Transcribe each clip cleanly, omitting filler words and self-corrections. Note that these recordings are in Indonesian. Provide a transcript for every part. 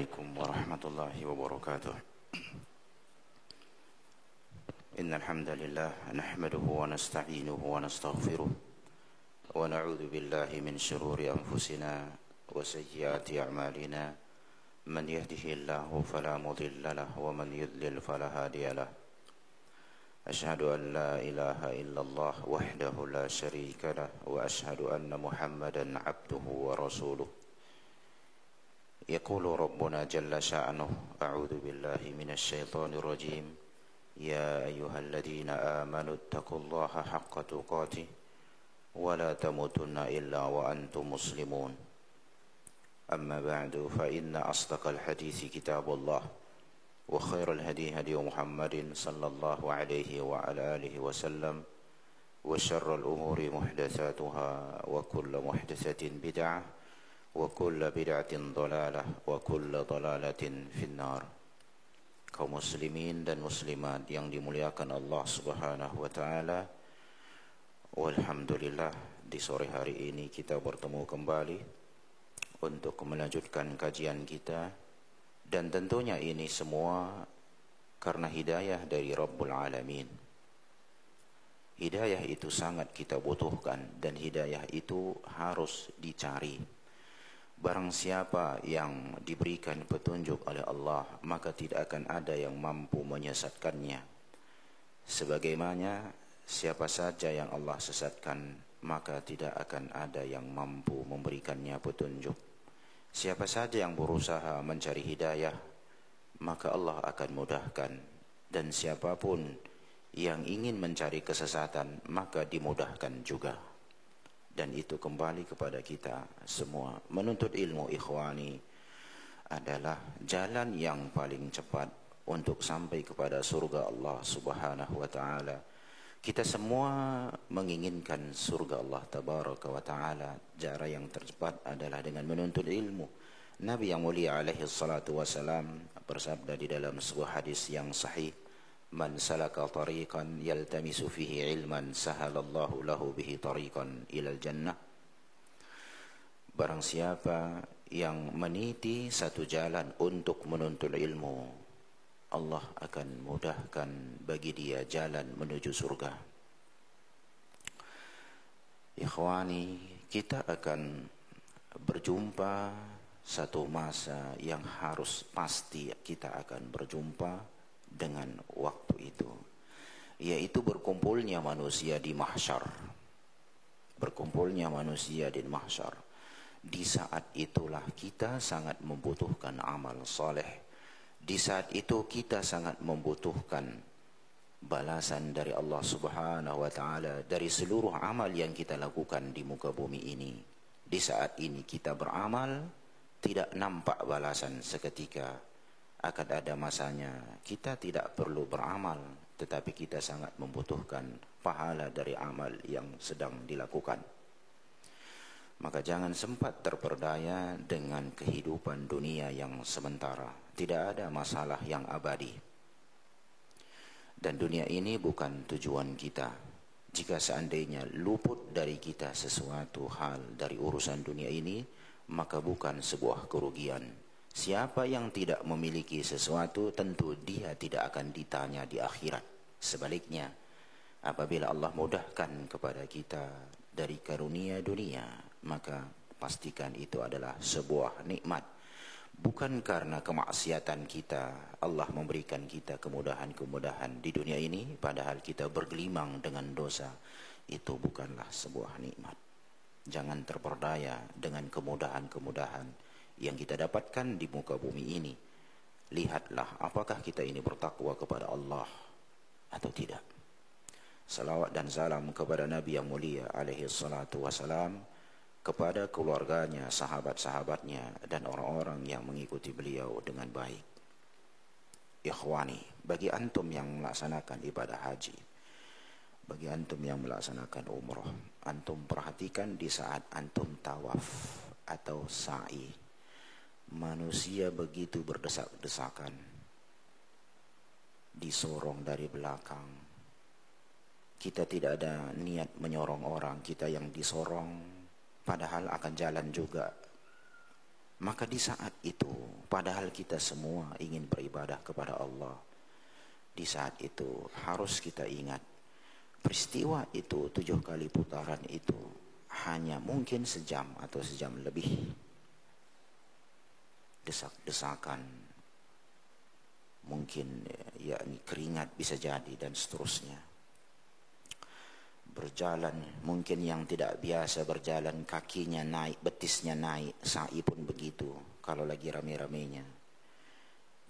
عليكم ورحمة الله وبركاته. إن الحمد لله نحمده ونستعينه ونستغفره ونعوذ بالله من شرور أنفسنا وسيئات أعمالنا من يهده الله فلا مضل له ومن يضلل فلا هادي له. أشهد أن لا إله إلا الله وحده لا شريك له وأشهد أن محمدا عبده ورسوله. يقول ربنا جل شأنه أعوذ بالله من الشيطان الرجيم يا أيها الذين آمنوا اتقوا الله حق تقاته ولا تموتن إلا وأنتم مسلمون. أما بعد فإن أصدق الحديث كتاب الله وخير الهدي هدي محمد صلى الله عليه وعلى آله وسلم وشر الأمور محدثاتها وكل محدثة بدعة وكل بدعة ضلالة وكل ضلالة في النار. Kaum muslimin dan muslimat yang dimuliakan Allah Subhanahu wa taala, walhamdulillah di sore hari ini kita bertemu kembali untuk melanjutkan kajian kita, dan tentunya ini semua karena hidayah dari Rabbul Alamin. Hidayah itu sangat kita butuhkan dan hidayah itu harus dicari. Barang siapa yang diberikan petunjuk oleh Allah, maka tidak akan ada yang mampu menyesatkannya. Sebagaimana siapa saja yang Allah sesatkan, maka tidak akan ada yang mampu memberikannya petunjuk. Siapa saja yang berusaha mencari hidayah, maka Allah akan mudahkan. Dan siapapun yang ingin mencari kesesatan, maka dimudahkan juga. Dan itu kembali kepada kita semua. Menuntut ilmu, ikhwani, adalah jalan yang paling cepat untuk sampai kepada surga Allah Subhanahu wa taala. Kita semua menginginkan surga Allah Tabaraka wa taala. Cara yang tercepat adalah dengan menuntut ilmu. Nabi yang mulia alaihi salatu wasalam bersabda di dalam sebuah hadis yang sahih, man salaka tariqan yaltamisu fihi ilman sahalallahu lahu bihi tariqan ilal jannah. Barang siapa yang meniti satu jalan untuk menuntut ilmu, Allah akan mudahkan bagi dia jalan menuju surga. Ikhwani, kita akan berjumpa satu masa yang harus pasti kita akan berjumpa dengan waktu itu, yaitu berkumpulnya manusia di mahsyar. Berkumpulnya manusia di mahsyar. Di saat itulah kita sangat membutuhkan amal saleh. Di saat itu kita sangat membutuhkan balasan dari Allah Subhanahu wa taala dari seluruh amal yang kita lakukan di muka bumi ini. Di saat ini kita beramal, tidak nampak balasan seketika. Akan ada masanya kita tidak perlu beramal, tetapi kita sangat membutuhkan pahala dari amal yang sedang dilakukan. Maka jangan sempat terperdaya dengan kehidupan dunia yang sementara. Tidak ada masalah yang abadi. Dan dunia ini bukan tujuan kita. Jika seandainya luput dari kita sesuatu hal dari urusan dunia ini, maka bukan sebuah kerugian. Siapa yang tidak memiliki sesuatu, tentu dia tidak akan ditanya di akhirat. Sebaliknya, apabila Allah mudahkan kepada kita dari karunia dunia, maka pastikan itu adalah sebuah nikmat. Bukan karena kemaksiatan kita Allah memberikan kita kemudahan-kemudahan di dunia ini, padahal kita bergelimang dengan dosa. Itu bukanlah sebuah nikmat. Jangan terperdaya dengan kemudahan-kemudahan yang kita dapatkan di muka bumi ini. Lihatlah apakah kita ini bertakwa kepada Allah atau tidak. Salawat dan salam kepada Nabi yang mulia alaihi salatu wasalam, kepada keluarganya, sahabat-sahabatnya, dan orang-orang yang mengikuti beliau dengan baik. Ikhwani, bagi antum yang melaksanakan ibadah haji, bagi antum yang melaksanakan umrah, antum perhatikan di saat antum tawaf atau sa'i, manusia begitu berdesak-desakan, disorong dari belakang. Kita tidak ada niat menyorong orang, kita yang disorong, padahal akan jalan juga. Maka di saat itu, padahal kita semua ingin beribadah kepada Allah, di saat itu harus kita ingat, peristiwa itu 7 kali putaran itu hanya mungkin sejam atau sejam lebih. Desak-desakan, mungkin yakni keringat bisa jadi, dan seterusnya. Berjalan, mungkin yang tidak biasa berjalan kakinya naik, betisnya naik, sa'i pun begitu kalau lagi rame-ramenya.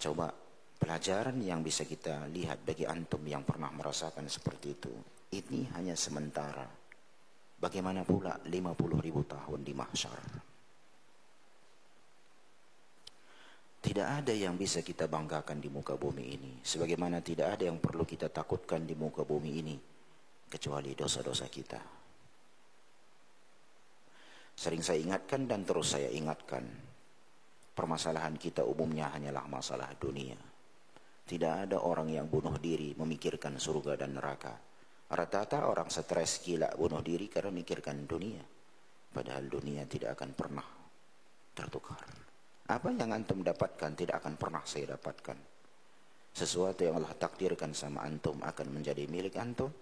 Coba pelajaran yang bisa kita lihat bagi antum yang pernah merasakan seperti itu, ini hanya sementara. Bagaimana pula 50.000 tahun di mahsyar? Tidak ada yang bisa kita banggakan di muka bumi ini, sebagaimana tidak ada yang perlu kita takutkan di muka bumi ini kecuali dosa-dosa kita. Sering saya ingatkan dan terus saya ingatkan, permasalahan kita umumnya hanyalah masalah dunia. Tidak ada orang yang bunuh diri memikirkan surga dan neraka. Rata-rata orang stres gila bunuh diri karena memikirkan dunia, padahal dunia tidak akan pernah tertukar. Apa yang antum dapatkan tidak akan pernah saya dapatkan. Sesuatu yang Allah takdirkan sama antum akan menjadi milik antum.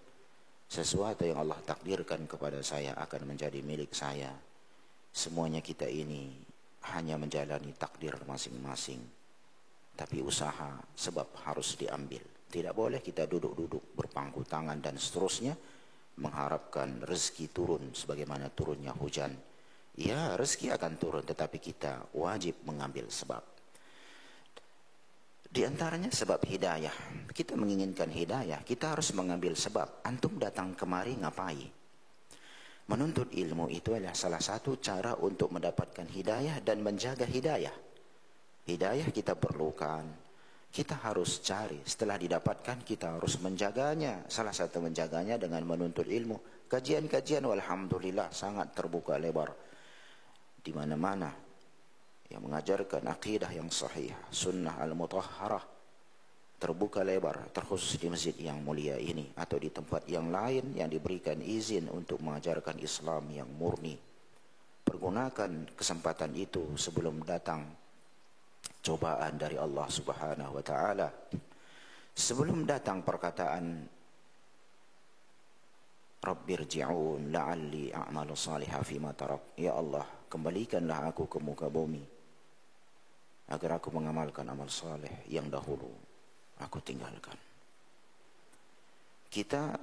Sesuatu yang Allah takdirkan kepada saya akan menjadi milik saya. Semuanya kita ini hanya menjalani takdir masing-masing. Tapi usaha sebab harus diambil. Tidak boleh kita duduk-duduk berpangku tangan dan seterusnya mengharapkan rezeki turun sebagaimana turunnya hujan. Ya, rezeki akan turun, tetapi kita wajib mengambil sebab. Di antaranya sebab hidayah. Kita menginginkan hidayah, kita harus mengambil sebab. Antum datang kemari ngapain? Menuntut ilmu itu adalah salah satu cara untuk mendapatkan hidayah dan menjaga hidayah. Hidayah kita perlukan, kita harus cari. Setelah didapatkan kita harus menjaganya. Salah satu menjaganya dengan menuntut ilmu. Kajian-kajian walhamdulillah sangat terbuka lebar di mana-mana yang mengajarkan akidah yang sahih, sunnah al-mutahharah, terbuka lebar, terkhusus di masjid yang mulia ini atau di tempat yang lain yang diberikan izin untuk mengajarkan Islam yang murni. Pergunakan kesempatan itu sebelum datang cobaan dari Allah Subhanahu wa taala. Sebelum datang perkataan Rabbirji'un la'alli a'malu salihah fima tarak, ya Allah, kembalikanlah aku ke muka bumi agar aku mengamalkan amal saleh yang dahulu aku tinggalkan. Kita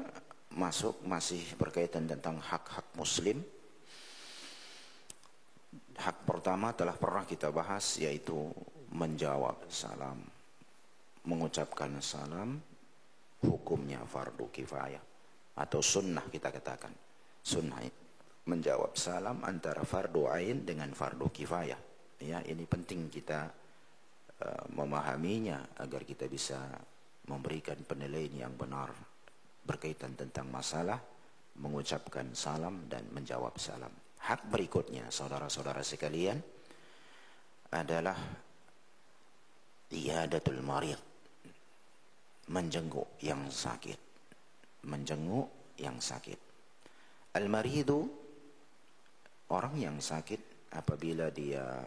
masih berkaitan tentang hak-hak muslim. Hak pertama telah pernah kita bahas, yaitu menjawab salam, mengucapkan salam. Hukumnya fardu kifayah atau sunnah, kita katakan sunnah menjawab salam antara fardu ain dengan fardu kifayah. Ya, ini penting kita memahaminya agar kita bisa memberikan penilaian yang benar berkaitan tentang masalah mengucapkan salam dan menjawab salam. Hak berikutnya, saudara-saudara sekalian, adalah iyadatul marid, menjenguk yang sakit. Menjenguk yang sakit. Al-maridu, orang yang sakit apabila dia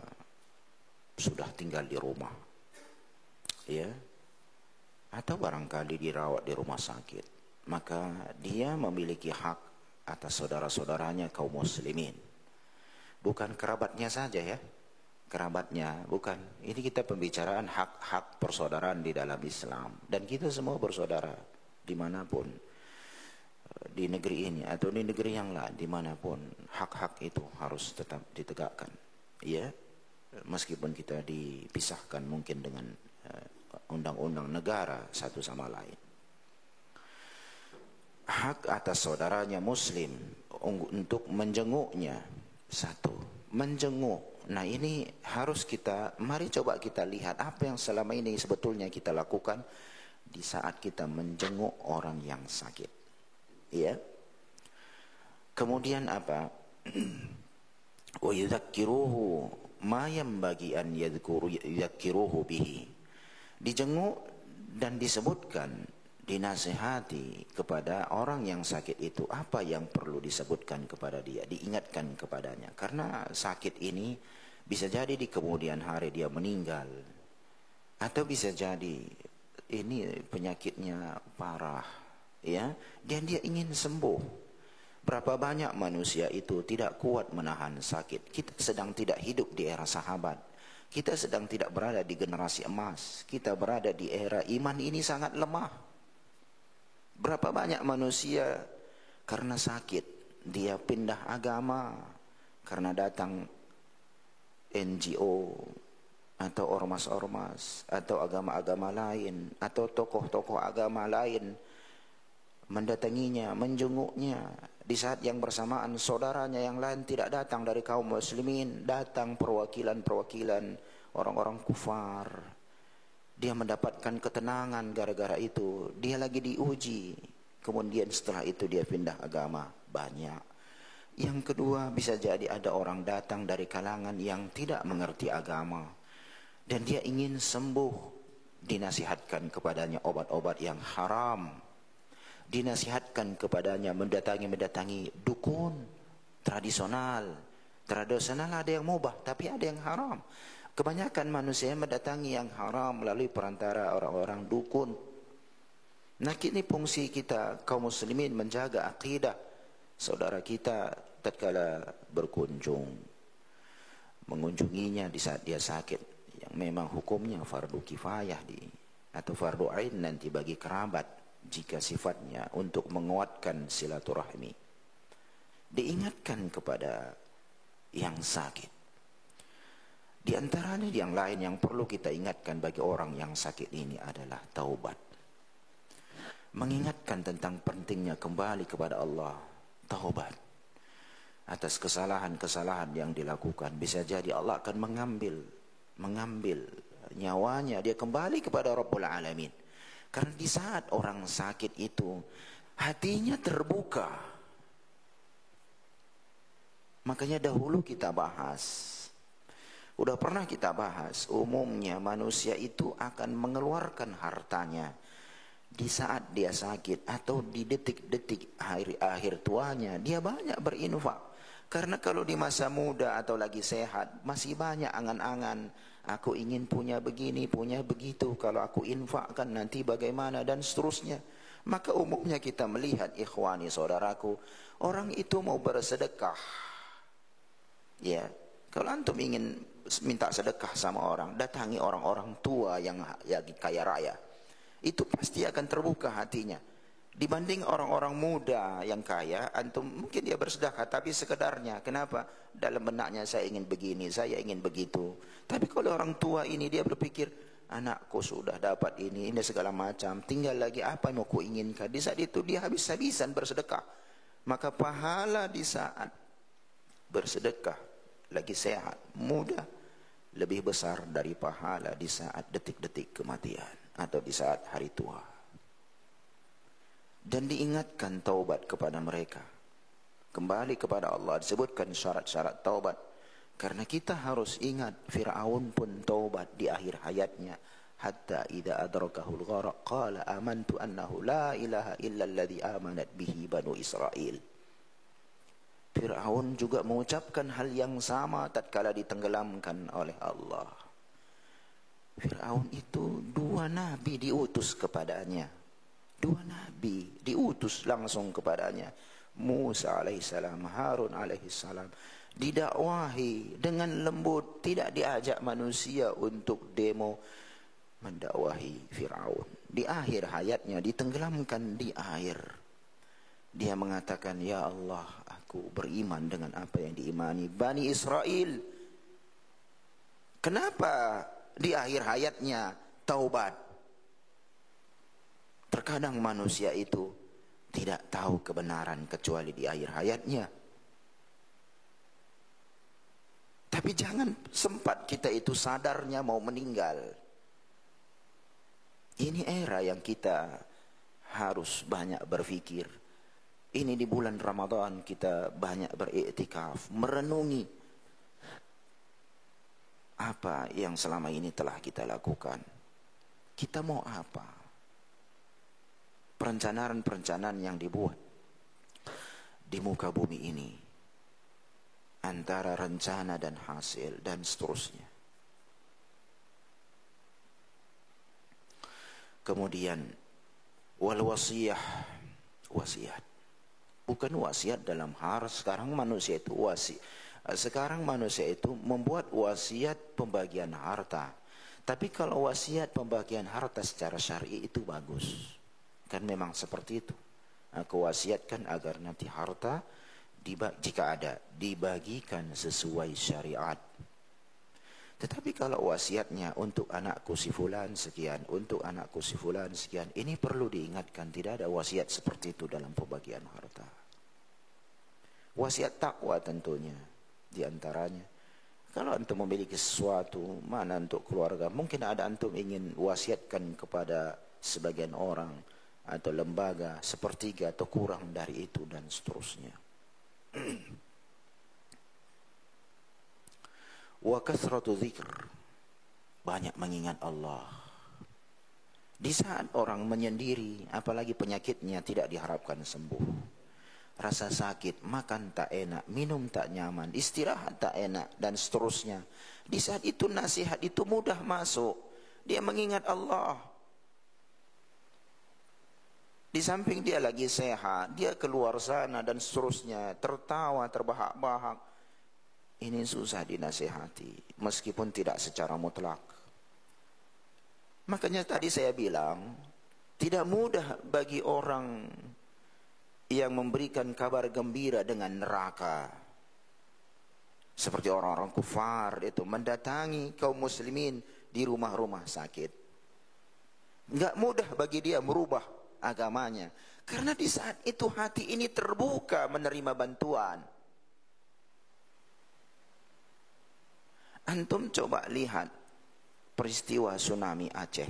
sudah tinggal di rumah, ya, atau barangkali dirawat di rumah sakit, maka dia memiliki hak atas saudara-saudaranya kaum muslimin. Bukan kerabatnya saja, ya, kerabatnya bukan. Ini kita pembicaraan hak-hak persaudaraan di dalam Islam, dan kita semua bersaudara dimanapun, di negeri ini atau di negeri yang lain, dimanapun hak-hak itu harus tetap ditegakkan, ya. Meskipun kita dipisahkan mungkin dengan undang-undang negara satu sama lain. Hak atas saudaranya muslim untuk menjenguknya. Satu, menjenguk. Nah, ini harus mari coba kita lihat apa yang selama ini sebetulnya kita lakukan di saat kita menjenguk orang yang sakit. Ya. Kemudian apa? Wa yudzakiruhu ma yanbaghi an yadhkuruhu bihi. Dijenguk dan disebutkan, dinasihati kepada orang yang sakit itu apa yang perlu disebutkan kepada dia, diingatkan kepadanya. Karena sakit ini Bisa jadi di kemudian hari dia meninggal, atau bisa jadi ini penyakitnya parah, ya, dan dia ingin sembuh. Berapa banyak manusia itu tidak kuat menahan sakit. Kita sedang tidak hidup di era sahabat. Kita sedang tidak berada di generasi emas. Kita berada di era iman ini sangat lemah. Berapa banyak manusia karena sakit dia pindah agama, karena datang NGO atau ormas-ormas atau agama-agama lain atau tokoh-tokoh agama lain mendatanginya, menjenguknya. Di saat yang bersamaan saudaranya yang lain tidak datang dari kaum muslimin, datang perwakilan-perwakilan orang-orang kufar. Dia mendapatkan ketenangan gara-gara itu. Dia lagi diuji. Kemudian setelah itu dia pindah agama. Banyak. Yang kedua, bisa jadi ada orang datang dari kalangan yang tidak mengerti agama dan dia ingin sembuh. Dinasihatkan kepadanya obat-obat yang haram. Dinasihatkan kepadanya mendatangi dukun tradisional. Tradisional ada yang mubah, tapi ada yang haram. Kebanyakan manusia mendatangi yang haram melalui perantara orang-orang dukun. Nah, kini fungsi kita kaum muslimin menjaga akidah saudara kita tatkala berkunjung, mengunjunginya di saat dia sakit, yang memang hukumnya fardu kifayah atau fardu ain nanti bagi kerabat jika sifatnya untuk menguatkan silaturahmi. Diingatkan kepada yang sakit. Di antaranya yang lain yang perlu kita ingatkan bagi orang yang sakit ini adalah taubat. Mengingatkan tentang pentingnya kembali kepada Allah. Taubat atas kesalahan-kesalahan yang dilakukan. Bisa jadi Allah akan mengambil nyawanya, dia kembali kepada Rabbul Alamin. Karena di saat orang sakit itu hatinya terbuka. Makanya dahulu kita bahas, udah pernah kita bahas, umumnya manusia itu akan mengeluarkan hartanya di saat dia sakit atau di detik-detik akhir tuanya. Dia banyak berinfak. Karena kalau di masa muda atau lagi sehat, masih banyak angan-angan. Aku ingin punya begini, punya begitu. Kalau aku infakkan nanti bagaimana dan seterusnya. Maka umumnya kita melihat, ikhwani saudaraku, orang itu mau bersedekah. Ya, kalau antum ingin minta sedekah sama orang, datangi orang-orang tua yang kaya raya. Itu pasti akan terbuka hatinya. Dibanding orang-orang muda yang kaya, antum mungkin dia bersedekah tapi sekedarnya. Kenapa? Dalam benaknya saya ingin begini, saya ingin begitu. Tapi kalau orang tua ini dia berpikir, anakku sudah dapat ini segala macam, tinggal lagi apa yang mau ku inginkan. Di saat itu dia habis-habisan bersedekah. Maka pahala di saat bersedekah lagi sehat, muda, lebih besar dari pahala di saat detik-detik kematian atau di saat hari tua. Dan diingatkan taubat kepada mereka, kembali kepada Allah. Disebutkan syarat-syarat taubat, karena kita harus ingat Fir'aun pun taubat di akhir hayatnya. Hatta idza adrakahul gharaq qala amantu annahu la ilaha illa alladhi amanat bihi banu Israil. Fir'aun juga mengucapkan hal yang sama tatkala ditenggelamkan oleh Allah. Fir'aun itu 2 nabi diutus kepadanya. 2 nabi diutus langsung kepadanya. Musa alaihissalam, Harun alaihissalam. Didakwahi dengan lembut, tidak diajak manusia untuk demo. Mendakwahi Fir'aun. Di akhir hayatnya ditenggelamkan di air. Dia mengatakan, ya Allah, aku beriman dengan apa yang diimani Bani Israel. Kenapa di akhir hayatnya taubat? Terkadang manusia itu tidak tahu kebenaran kecuali di akhir hayatnya. Tapi jangan sempat kita itu sadarnya mau meninggal. Ini era yang kita harus banyak berpikir. Ini di bulan Ramadan kita banyak beriktikaf, merenungi apa yang selama ini telah kita lakukan. Kita mau apa? Perencanaan-perencanaan yang dibuat di muka bumi ini. antara rencana dan hasil dan seterusnya. Kemudian wal wasiyah, wasiat. Bukan wasiat dalam hal sekarang manusia itu sekarang manusia itu membuat wasiat pembagian harta. Tapi kalau wasiat pembagian harta secara syar'i itu bagus. Kan memang seperti itu. Aku wasiatkan agar nanti harta jika ada dibagikan sesuai syariat. Tetapi kalau wasiatnya untuk anakku si fulan sekian, untuk anakku si fulan sekian, ini perlu diingatkan, tidak ada wasiat seperti itu dalam pembagian harta. Wasiat takwa tentunya di antaranya. Kalau antum memiliki sesuatu, mana untuk keluarga, mungkin ada antum ingin wasiatkan kepada sebagian orang atau lembaga sepertiga atau kurang dari itu dan seterusnya. Wa kathratu dzikr, banyak mengingat Allah. Di saat orang menyendiri, apalagi penyakitnya tidak diharapkan sembuh, rasa sakit, makan tak enak, minum tak nyaman, istirahat tak enak, dan seterusnya. Di saat itu nasihat itu mudah masuk. Dia mengingat Allah. Di samping dia lagi sehat, dia keluar sana dan seterusnya, tertawa, terbahak-bahak. Ini susah dinasihati, meskipun tidak secara mutlak. Makanya tadi saya bilang, tidak mudah bagi orang yang memberikan kabar gembira dengan neraka. Seperti orang-orang kufar itu mendatangi kaum muslimin di rumah-rumah sakit. Enggak mudah bagi dia merubah agamanya. Karena di saat itu hati ini terbuka menerima bantuan. Antum coba lihat peristiwa tsunami Aceh.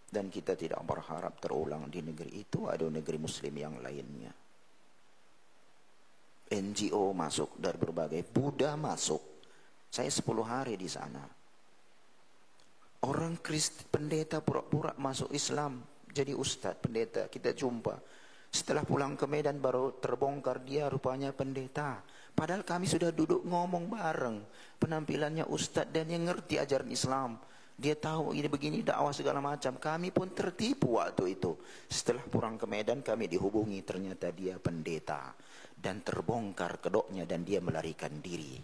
Dan kita tidak berharap terulang di negeri itu, ada negeri muslim yang lainnya. NGO masuk dari berbagai, Buddha masuk. Saya 10 hari di sana. Orang pendeta pura-pura masuk Islam, jadi ustadz, pendeta, kita jumpa. Setelah pulang ke Medan baru terbongkar dia rupanya pendeta. Padahal kami sudah duduk ngomong bareng. Penampilannya ustadz dan yang ngerti ajaran Islam. Dia tahu ini begini dakwah segala macam. Kami pun tertipu waktu itu. Setelah pulang ke Medan kami dihubungi, ternyata dia pendeta. Dan terbongkar kedoknya dan dia melarikan diri.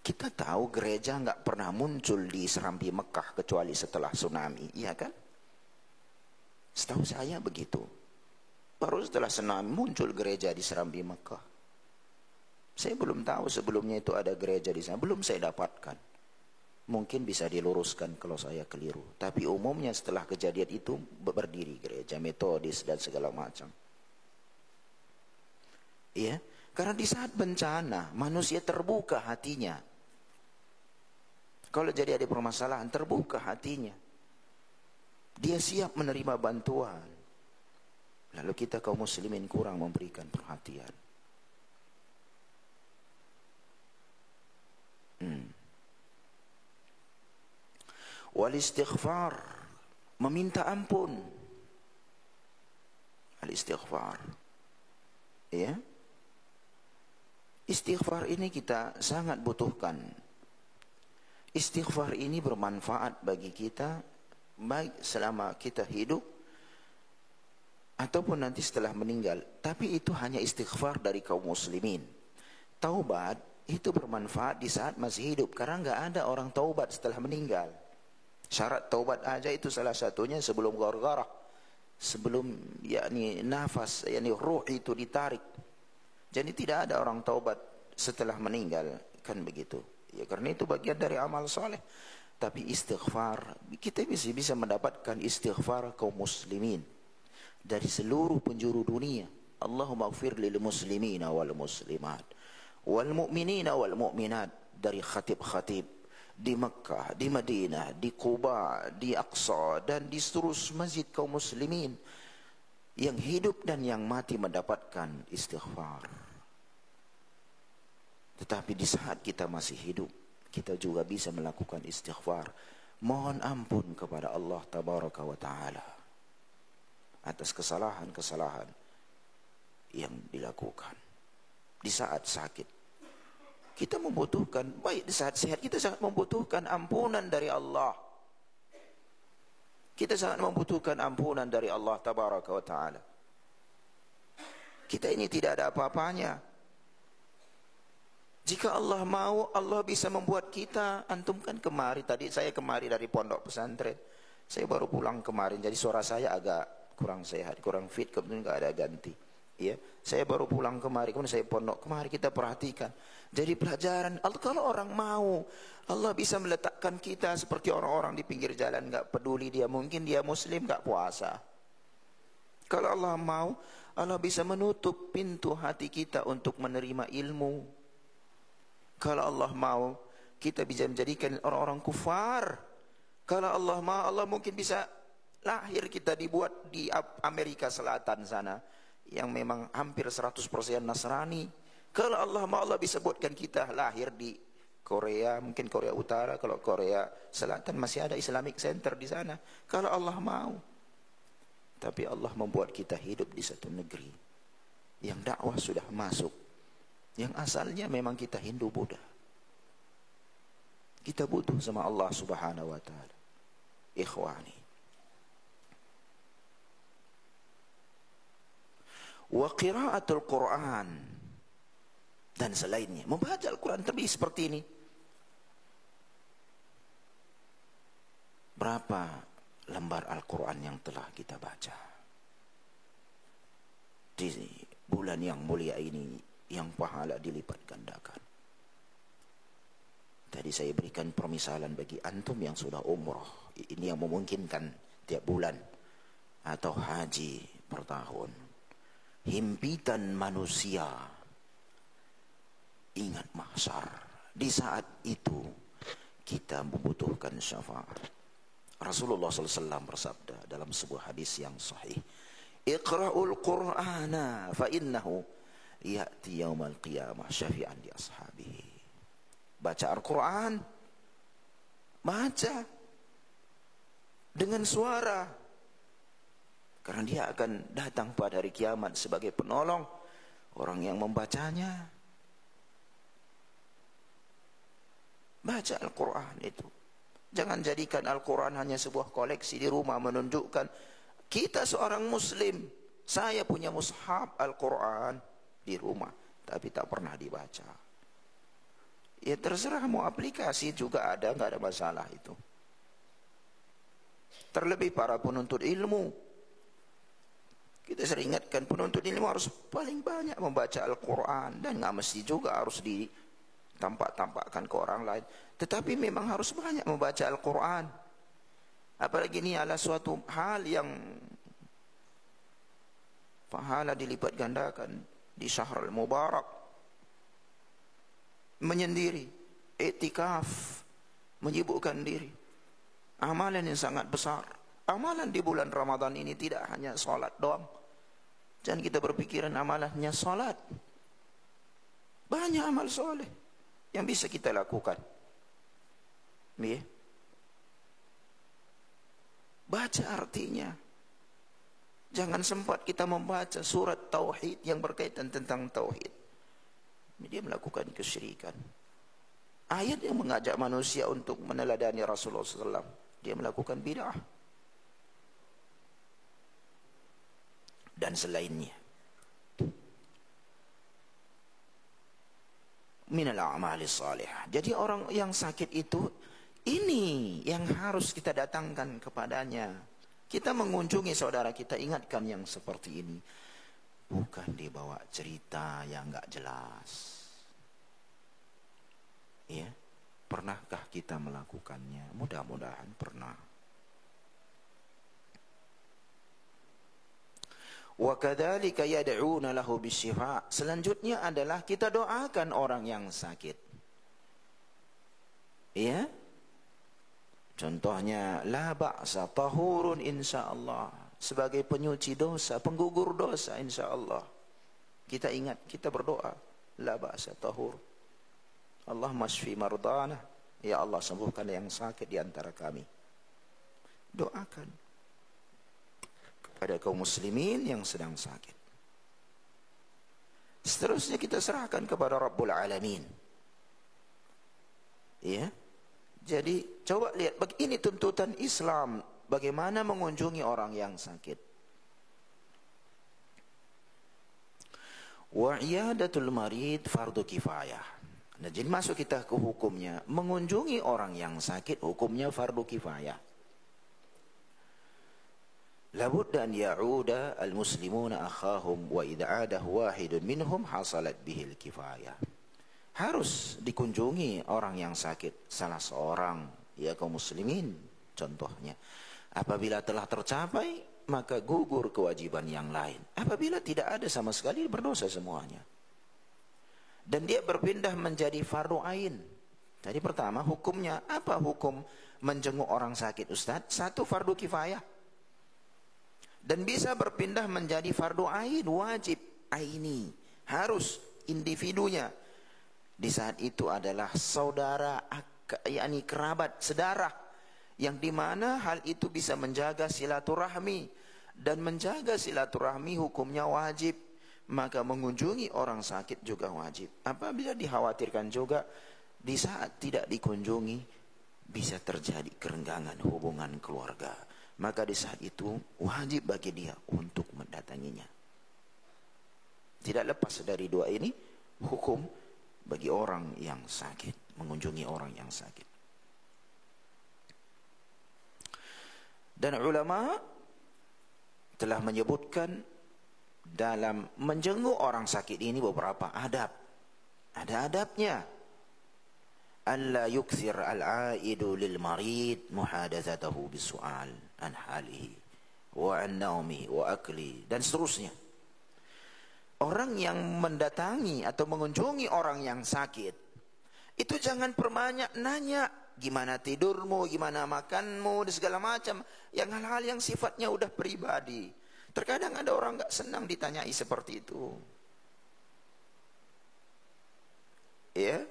Kita tahu gereja nggak pernah muncul di Serambi Mekah kecuali setelah tsunami, iya kan? Setahu saya begitu. Baru setelah tsunami muncul gereja di Serambi Mekah. Saya belum tahu sebelumnya itu ada gereja di sana. Belum saya dapatkan. Mungkin bisa diluruskan kalau saya keliru. Tapi umumnya setelah kejadian itu berdiri gereja metodis dan segala macam. Iya, karena di saat bencana manusia terbuka hatinya. Kalau jadi ada permasalahan terbuka hatinya. Dia siap menerima bantuan. Lalu kita kaum muslimin kurang memberikan perhatian. Wal istighfar, meminta ampun. Al istighfar, ya. Istighfar ini kita sangat butuhkan. Istighfar ini bermanfaat bagi kita baik selama kita hidup ataupun nanti setelah meninggal. Tapi itu hanya istighfar dari kaum muslimin. Taubat itu bermanfaat di saat masih hidup, karena nggak ada orang taubat setelah meninggal. Syarat taubat aja itu salah satunya sebelum gargarah, sebelum nafas, ruh itu ditarik. Jadi tidak ada orang taubat setelah meninggal, kan begitu. Ya karena itu bagian dari amal soleh. Tapi istighfar, kita bisa mendapatkan istighfar kaum muslimin dari seluruh penjuru dunia. Allahumma ighfir lil muslimina wal muslimat wal mu'minina wal mu'minat, dari khatib-khatib di Mekah, di Madinah, di Quba, di Aqsa, dan di seluruh masjid kaum muslimin yang hidup dan yang mati mendapatkan istighfar. Tetapi di saat kita masih hidup, kita juga bisa melakukan istighfar, mohon ampun kepada Allah Tabaraka wa Ta'ala atas kesalahan-kesalahan yang dilakukan. Di saat sakit kita membutuhkan, baik di saat sehat kita sangat membutuhkan ampunan dari Allah. Kita sangat membutuhkan ampunan dari Allah tabaraka wa ta'ala. Kita ini tidak ada apa-apanya. Jika Allah mau, Allah bisa membuat kita. Antum kan kemari, tadi saya kemari dari pondok pesantren. Saya baru pulang kemarin, jadi suara saya agak kurang sehat, kurang fit, kemudian nggak ada ganti. Ya, saya baru pulang kemari, kemudian saya pondok kemari. Kita perhatikan. Jadi pelajaran, kalau orang mau, Allah bisa meletakkan kita seperti orang-orang di pinggir jalan, nggak peduli dia, mungkin dia Muslim nggak puasa. Kalau Allah mau, Allah bisa menutup pintu hati kita untuk menerima ilmu. Kalau Allah mau, kita bisa menjadikan orang-orang kufar. Kalau Allah mau, Allah mungkin bisa lahir kita dibuat di Amerika Selatan sana, yang memang hampir 100% Nasrani. Kalau Allah mau, Allah bisa buatkan kita lahir di Korea, mungkin Korea Utara. Kalau Korea Selatan masih ada Islamic Center di sana. Kalau Allah mau. Tapi Allah membuat kita hidup di satu negeri yang dakwah sudah masuk, yang asalnya memang kita Hindu Buddha. Kita butuh sama Allah subhanahu wa ta'ala. Ikhwani, wa qiraatul Quran dan selainnya, membaca Al-Quran terlebih seperti ini. Berapa lembar Al-Quran yang telah kita baca di bulan yang mulia ini, yang pahala dilipat gandakan. Tadi saya berikan permisalan bagi antum yang sudah umroh, ini yang memungkinkan tiap bulan, atau haji per tahun. Himpitan manusia ingat mahsyar. Di saat itu kita membutuhkan syafaat. Rasulullah SAW bersabda dalam sebuah hadis yang sahih, Iqra'ul Qur'ana fa innahu ya'ti yaumal qiyamah syafi'an di ashabihi. Baca Al-Quran, baca dengan suara, karena dia akan datang pada hari kiamat sebagai penolong orang yang membacanya. Baca Al-Quran itu. Jangan jadikan Al-Quran hanya sebuah koleksi di rumah, menunjukkan kita seorang Muslim. Saya punya mushaf Al-Quran di rumah, tapi tak pernah dibaca. Ya terserah, mau aplikasi juga ada, nggak ada masalah itu. Terlebih para penuntut ilmu, kita sering ingatkan penuntut ilmu harus paling banyak membaca Al-Quran, dan nggak mesti juga harus ditampak-tampakkan ke orang lain, tetapi memang harus banyak membaca Al-Quran. Apalagi ini adalah suatu hal yang pahala dilipat gandakan di Syahrul Mubarak. Menyendiri, iktikaf, menyibukkan diri, amalan yang sangat besar. Amalan di bulan Ramadan ini tidak hanya sholat doang. Jangan kita berpikiran amalannya sholat. Banyak amal soleh yang bisa kita lakukan. Ya. Baca artinya. Jangan sempat kita membaca surat tauhid yang berkaitan tentang tauhid, dia melakukan kesyirikan. Ayat yang mengajak manusia untuk meneladani Rasulullah SAW, dia melakukan bid'ah dan selainnya. Minal a'mali salihah. Jadi orang yang sakit itu, ini yang harus kita datangkan kepadanya. Kita mengunjungi saudara kita, ingatkan yang seperti ini. Bukan dibawa cerita yang nggak jelas. Ya, pernahkah kita melakukannya? Mudah-mudahan pernah. Wa kadzalika yad'una lahu bisyifa. Selanjutnya adalah kita doakan orang yang sakit. Ya. Contohnya la ba'sa tahurun insyaallah, sebagai penyuci dosa, penggugur dosa insyaallah. Kita ingat, kita berdoa, la ba'sa tahur. Allahumma shfi mardana, ya Allah sembuhkan yang sakit di antara kami. Doakan kepada kaum muslimin yang sedang sakit. Seterusnya kita serahkan kepada Rabbul Alamin. Ya. Jadi coba lihat, ini tuntutan Islam, bagaimana mengunjungi orang yang sakit. Wa iyadatul marid fardu kifayah. Nah, jadi masuk kita ke hukumnya, mengunjungi orang yang sakit hukumnya fardu kifayah. Labudda an ya'uda al-muslimuna akhahum wa idza 'adahu wahidun minhum hasalat bihil kifayah. Harus dikunjungi orang yang sakit, salah seorang ya kaum muslimin contohnya. Apabila telah tercapai, maka gugur kewajiban yang lain. Apabila tidak ada sama sekali, berdosa semuanya. Dan dia berpindah menjadi fardu ain. Jadi pertama, hukumnya apa hukum menjenguk orang sakit, Ustaz? Satu, fardu kifayah. Dan bisa berpindah menjadi fardu ain, wajib aini, harus individunya. Di saat itu adalah saudara, yakni kerabat, sedarah, yang dimana hal itu bisa menjaga silaturahmi, dan menjaga silaturahmi hukumnya wajib. Maka mengunjungi orang sakit juga wajib. Apabila dikhawatirkan juga di saat tidak dikunjungi bisa terjadi kerenggangan hubungan keluarga, maka di saat itu wajib bagi dia untuk mendatanginya. Tidak lepas dari dua ini hukum bagi orang yang sakit, mengunjungi orang yang sakit. Dan ulama telah menyebutkan dalam menjenguk orang sakit ini beberapa adab. Ada adabnya. Alla yukthir al-aidu lil marid muhadatsatahu bisu'al an halihi wa an naumi wa akli, dan seterusnya. Orang yang mendatangi atau mengunjungi orang yang sakit itu jangan perbanyak nanya gimana tidurmu, gimana makanmu, dan segala macam, yang hal-hal yang sifatnya udah pribadi. Terkadang ada orang gak senang ditanyai seperti itu. Ya.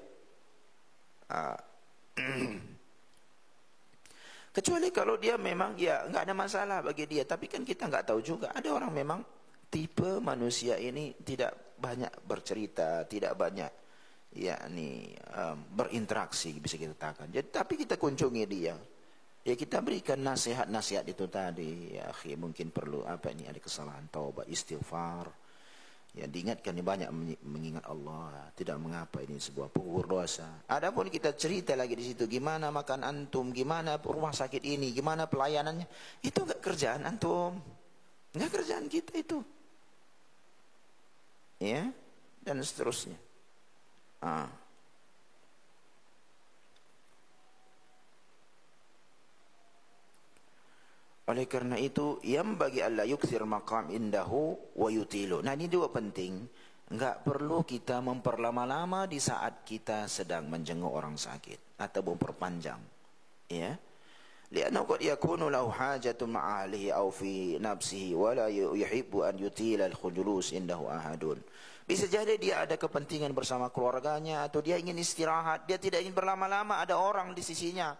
Kecuali kalau dia memang ya nggak ada masalah bagi dia. Tapi kan kita nggak tahu juga. Ada orang memang tipe manusia ini tidak banyak bercerita, tidak banyak yakni berinteraksi, bisa kita katakan. Jadi tapi kita kunjungi dia. Ya kita berikan nasihat-nasihat itu tadi. Ya akhi, mungkin perlu apa ini, ada kesalahan, taubat, istighfar. Ya diingatkan, ini banyak mengingat Allah, tidak mengapa, ini sebuah penggugur dosa. Adapun kita cerita lagi di situ, gimana makan antum, gimana rumah sakit ini, gimana pelayanannya, itu enggak kerjaan antum, enggak kerjaan kita itu. Ya, dan seterusnya. Oleh karena itu, yang bagi Allah yukthir maqam indahu wa yutilu. Nah ini juga penting. Enggak perlu kita memperlama-lama di saat kita sedang menjenguk orang sakit atau memperpanjang. Ya. Lianna qad yakunu lahu hajatun ma'a ahlihi aw fi nafsihi wa la yuhibbu an yutila al-khulus indahu ahadun. Bisa jadi dia ada kepentingan bersama keluarganya atau dia ingin istirahat, dia tidak ingin berlama-lama, ada orang di sisinya.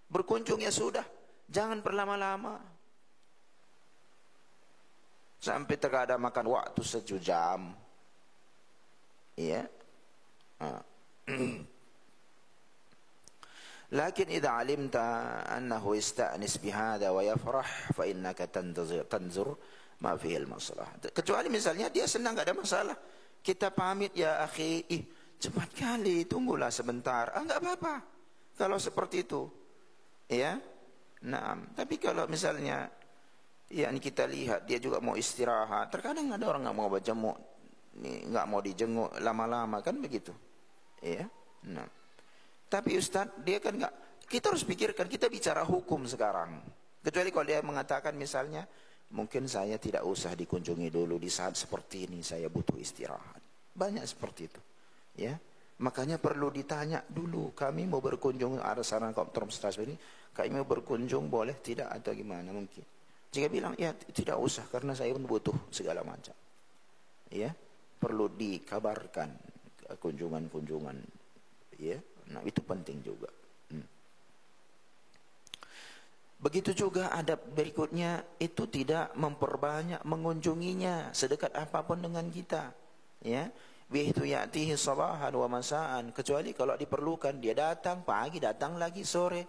Berkunjung ya sudah, jangan berlama-lama. Sampai terkadang makan waktu 1 jam. Ya. Lakin idza alimta annahu ista'nis bihadza wa yafrah fa innaka tanzur ma fihi al-masalah. Kecuali misalnya dia senang, enggak ada masalah. Kita pamit ya akhi, cepat kali, tunggulah sebentar. Enggak apa-apa. Kalau seperti itu. Ya. Nah, tapi kalau misalnya ini kita lihat dia juga mau istirahat. Terkadang ada orang nggak mau berjemuk, nggak mau dijenguk lama-lama, kan begitu. Ya. Nah. Tapi Ustaz, dia kan nggak. Kita harus pikirkan, kita bicara hukum sekarang. Kecuali kalau dia mengatakan misalnya, mungkin saya tidak usah dikunjungi dulu di saat seperti ini, saya butuh istirahat. Banyak seperti itu. Ya. Makanya perlu ditanya dulu, kami mau berkunjung arah sana ini, kami mau berkunjung boleh tidak atau gimana mungkin. Jika bilang ya tidak usah karena saya pun butuh segala macam. Ya, perlu dikabarkan kunjungan-kunjungan. Ya, nah itu penting juga. Begitu juga adab berikutnya itu tidak memperbanyak mengunjunginya sedekat apapun dengan kita. Ya, Bihitu ya'tihi sabahan wa masaan, kecuali kalau diperlukan dia datang pagi, datang lagi sore,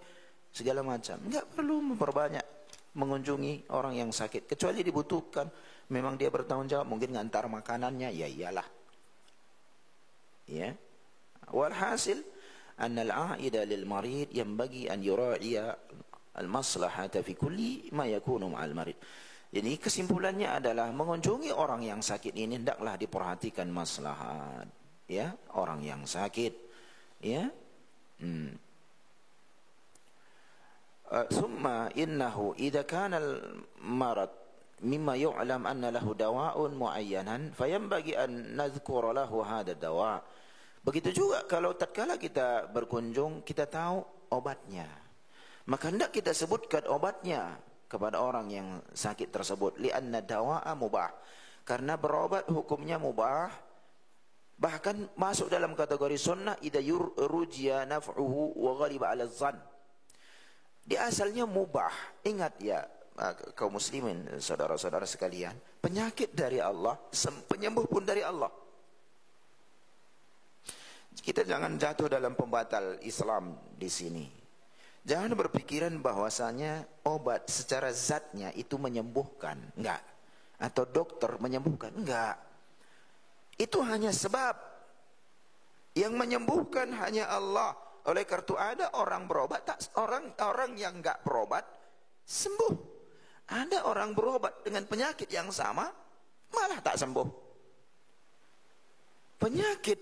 segala macam. Enggak perlu memperbanyak mengunjungi orang yang sakit, kecuali dibutuhkan. Memang dia bertanggung jawab, mungkin ngantar makanannya, ya iyalah. Ya. Walhasil anna al-'aida lil marid yanbaghi an yura'iya al-maslahata fi kulli ma yakunu ma'al marid. Jadi kesimpulannya adalah mengunjungi orang yang sakit ini hendaklah diperhatikan maslahat, ya, orang yang sakit, ya. Summa innahu idza kana al-marad mimma yu'lam anna lahu dawa'un muayyanan fayanbaghi an nadhkura lahu hadha dawa'. Begitu juga kalau tatkala kita berkunjung kita tahu obatnya, maka hendak kita sebutkan obatnya kepada orang yang sakit tersebut. Li'anna dawa'a mubah, karena berobat hukumnya mubah, bahkan masuk dalam kategori sunnah idza rujiya naf'uhu wa ghaliba 'ala dhann. Di asalnya mubah. Ingat ya kaum muslimin, saudara-saudara sekalian, penyakit dari Allah, penyembuh pun dari Allah. Kita jangan jatuh dalam pembatal Islam di sini. Jangan berpikiran bahwasanya obat secara zatnya itu menyembuhkan, enggak. Atau dokter menyembuhkan, enggak. Itu hanya sebab. Yang menyembuhkan hanya Allah. Oleh karena itu ada orang berobat, orang yang enggak berobat sembuh. Ada orang berobat dengan penyakit yang sama malah tak sembuh. Penyakit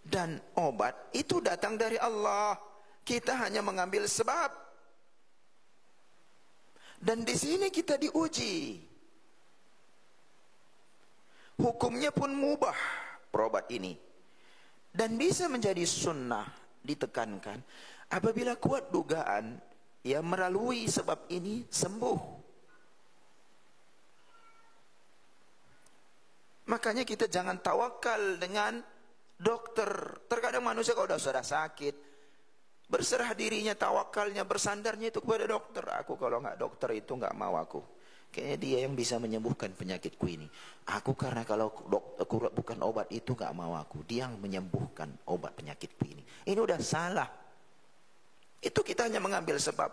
dan obat itu datang dari Allah. Kita hanya mengambil sebab. Dan di sini kita diuji. Hukumnya pun mubah berobat ini. Dan bisa menjadi sunnah, ditekankan apabila kuat dugaan yang melalui sebab ini sembuh. Makanya kita jangan tawakal dengan dokter. Terkadang manusia kalau sudah sakit, berserah dirinya, tawakalnya, bersandarnya itu kepada dokter. Aku kalau nggak dokter itu nggak mau aku. Kayaknya dia yang bisa menyembuhkan penyakitku ini. Aku karena kalau dokter bukan obat itu nggak mau aku. Dia yang menyembuhkan obat penyakitku ini. Ini udah salah. Itu kita hanya mengambil sebab.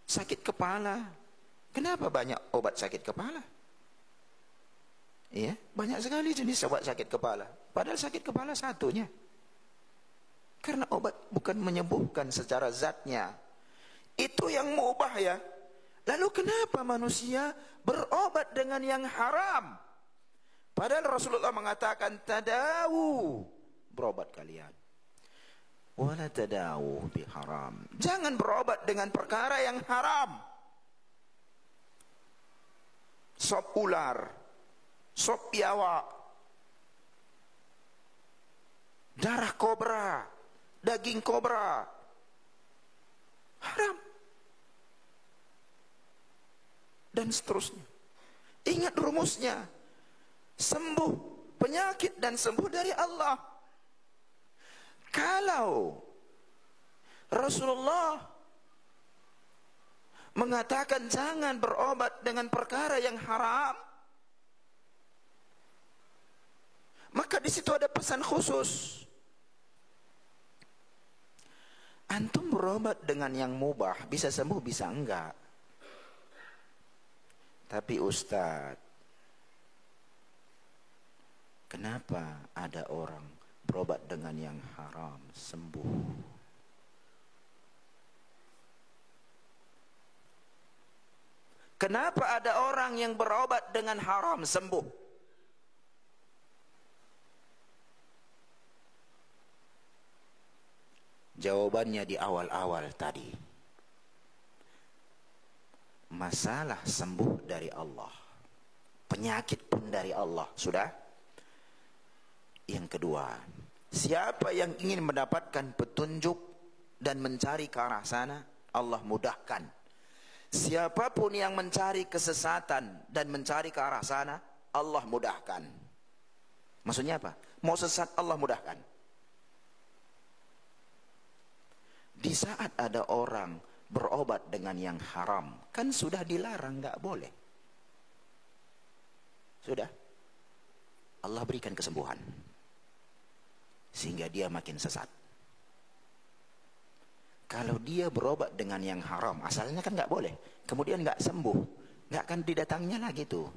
Sakit kepala. Kenapa banyak obat sakit kepala? Iya, banyak sekali jenis obat sakit kepala. Padahal sakit kepala satunya. Karena obat bukan menyembuhkan secara zatnya. Itu yang mubah ya. Lalu kenapa manusia berobat dengan yang haram? Padahal Rasulullah mengatakan tadawu, berobat kalian. Wala tadawu biharam. Jangan berobat dengan perkara yang haram. Sop ular, sop biawak, darah kobra, daging kobra, haram, dan seterusnya. Ingat rumusnya, sembuh penyakit dan sembuh dari Allah. Kalau Rasulullah mengatakan jangan berobat dengan perkara yang haram, maka di situ ada pesan khusus. Antum berobat dengan yang mubah, bisa sembuh, bisa enggak. Tapi Ustaz, kenapa ada orang berobat dengan yang haram sembuh? Kenapa ada orang yang berobat dengan haram sembuh? Jawabannya di awal-awal tadi. Masalah sembuh dari Allah. Penyakit pun dari Allah. Sudah? Yang kedua, siapa yang ingin mendapatkan petunjuk dan mencari ke arah sana, Allah mudahkan. Siapapun yang mencari kesesatan dan mencari ke arah sana, Allah mudahkan. Maksudnya apa? Mau sesat, Allah mudahkan. Di saat ada orang berobat dengan yang haram, kan sudah dilarang, nggak boleh. Sudah, Allah berikan kesembuhan. sehingga dia makin sesat. Kalau dia berobat dengan yang haram, asalnya kan nggak boleh, kemudian nggak sembuh, nggak akan didatangnya lagi tuh.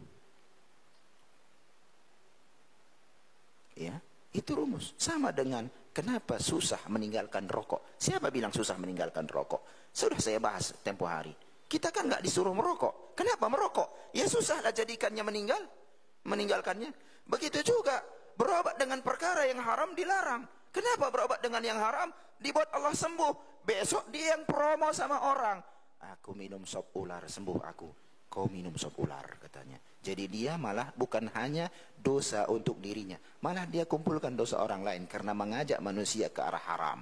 Ya, itu rumus. Sama dengan kenapa susah meninggalkan rokok. Siapa bilang susah meninggalkan rokok? Sudah saya bahas tempo hari. Kita kan nggak disuruh merokok. Kenapa merokok? Ya susahlah jadikannya meninggalkannya. Begitu juga berobat dengan perkara yang haram dilarang. Kenapa berobat dengan yang haram? Dibuat Allah sembuh. Besok dia yang promo sama orang. Aku minum sop ular, sembuh aku. Kau minum sop ular, katanya. Jadi dia malah bukan hanya dosa untuk dirinya, malah dia kumpulkan dosa orang lain karena mengajak manusia ke arah haram.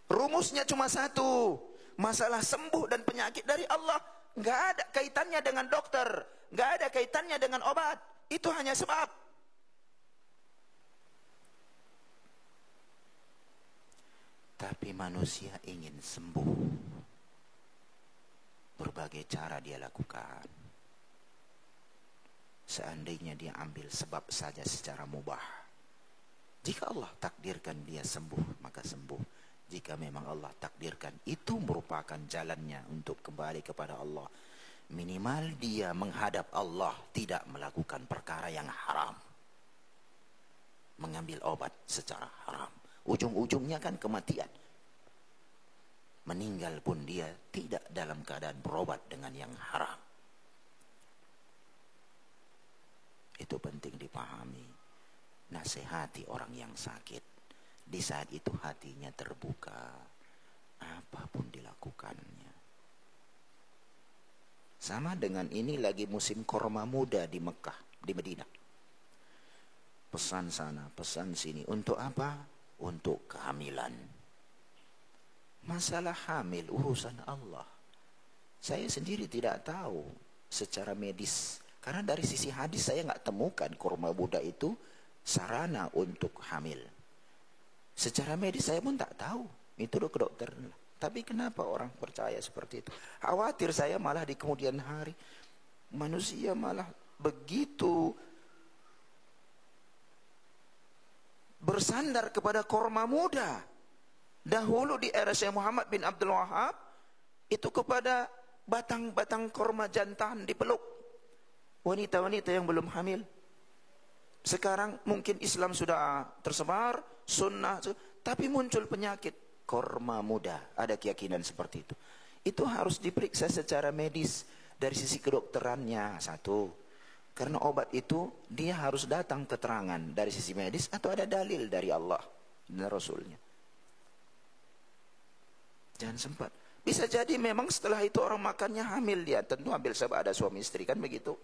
Rumusnya cuma satu. Masalah sembuh dan penyakit dari Allah. Nggak ada kaitannya dengan dokter. Nggak ada kaitannya dengan obat. Itu hanya sebab. Tapi manusia ingin sembuh. Berbagai cara dia lakukan. Seandainya dia ambil sebab saja secara mubah. Jika Allah takdirkan dia sembuh, maka sembuh. Jika memang Allah takdirkan itu merupakan jalannya untuk kembali kepada Allah, minimal dia menghadap Allah, tidak melakukan perkara yang haram, mengambil obat secara haram. Ujung-ujungnya kan kematian. Meninggal pun dia tidak dalam keadaan berobat dengan yang haram. Itu penting dipahami. Nasihati orang yang sakit. Di saat itu hatinya terbuka. Apapun dilakukannya. Sama dengan ini lagi musim korma muda di Mekah, di Madinah. Pesan sana, pesan sini. Untuk apa? Untuk kehamilan. Masalah hamil urusan Allah. Saya sendiri tidak tahu secara medis. Karena dari sisi hadis saya nggak temukan kurma muda itu sarana untuk hamil. Secara medis saya pun tak tahu. Itu ke dokter. Tapi kenapa orang percaya seperti itu? Khawatir saya malah di kemudian hari. Manusia malah begitu bersandar kepada kurma muda. Dahulu di era Syekh Muhammad bin Abdul Wahab, itu kepada batang-batang kurma jantan dipeluk. Wanita-wanita yang belum hamil. Sekarang mungkin Islam sudah tersebar, sunnah, tapi muncul penyakit kurma muda. Ada keyakinan seperti itu. Itu harus diperiksa secara medis dari sisi kedokterannya, satu. Karena obat itu dia harus datang keterangan dari sisi medis atau ada dalil dari Allah dan Rasulnya. Jangan sempat. Bisa jadi memang setelah itu orang makannya hamil dia. Tentu hamil sebab ada suami istri kan begitu.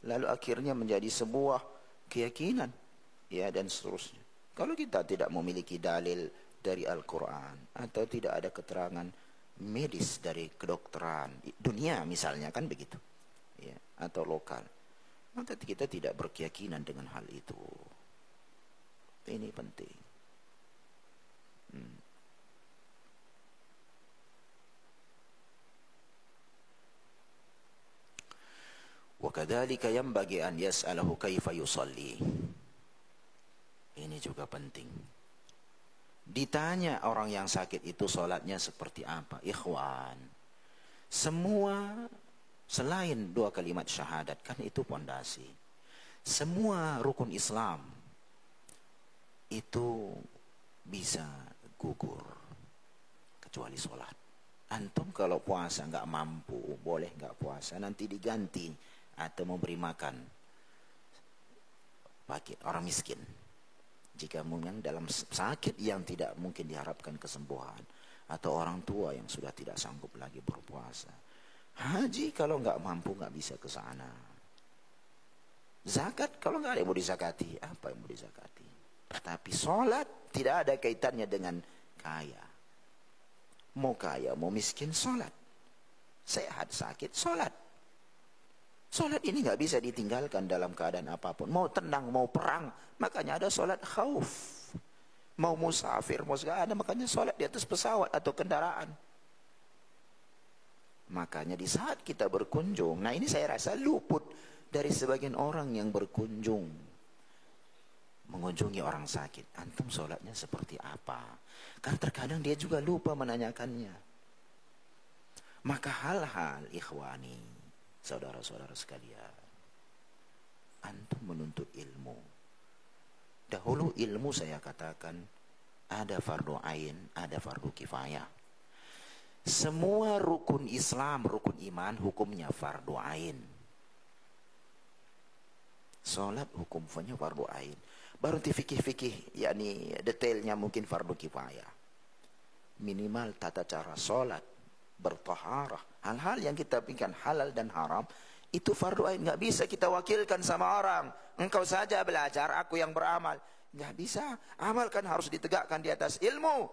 Lalu akhirnya menjadi sebuah keyakinan. Ya dan seterusnya. Kalau kita tidak memiliki dalil dari Al-Quran. Atau tidak ada keterangan medis dari kedokteran. Dunia misalnya kan begitu. Ya, atau lokal. Maka kita tidak berkeyakinan dengan hal itu. Ini penting. وَكَذَلِكَ يَنْبَغِي أَنْ يَسْأَلَهُ كَيْفَ يُصَلِّي. Ini juga penting. Ditanya orang yang sakit itu sholatnya seperti apa? Ikhwan, semua selain dua kalimat syahadat, kan itu pondasi. Semua rukun Islam itu bisa gugur kecuali sholat. Antum kalau puasa nggak mampu, boleh nggak puasa, nanti diganti atau memberi makan bagi orang miskin. Jika memang dalam sakit yang tidak mungkin diharapkan kesembuhan, atau orang tua yang sudah tidak sanggup lagi berpuasa. Haji kalau nggak mampu nggak bisa ke sana. Zakat kalau nggak ada yang mau dizakati, apa yang mau dizakati? Tapi sholat tidak ada kaitannya dengan kaya. Mau kaya, mau miskin, sholat. Sehat, sakit, sholat. Sholat ini nggak bisa ditinggalkan dalam keadaan apapun. Mau tenang, mau perang, makanya ada sholat khauf. Mau musafir, mau segala ada, makanya sholat di atas pesawat atau kendaraan. Makanya di saat kita berkunjung, nah ini saya rasa luput dari sebagian orang yang berkunjung. mengunjungi orang sakit, antum sholatnya seperti apa? Karena terkadang dia juga lupa menanyakannya. Maka hal-hal ikhwani, saudara-saudara sekalian, antum menuntut ilmu. Dahulu ilmu saya katakan ada fardu ain, ada fardu kifayah. Semua rukun Islam, rukun iman hukumnya fardu ain. Salat hukumnya fardu ain. Baru di fikih-fikih, yakni detailnya mungkin fardu kifayah. Minimal tata cara salat, bertaharah, hal-hal yang kita pikirkan halal dan haram, itu fardu ain. Nggak bisa kita wakilkan sama orang. Engkau saja belajar, aku yang beramal. Nggak bisa. Amal kan harus ditegakkan di atas ilmu.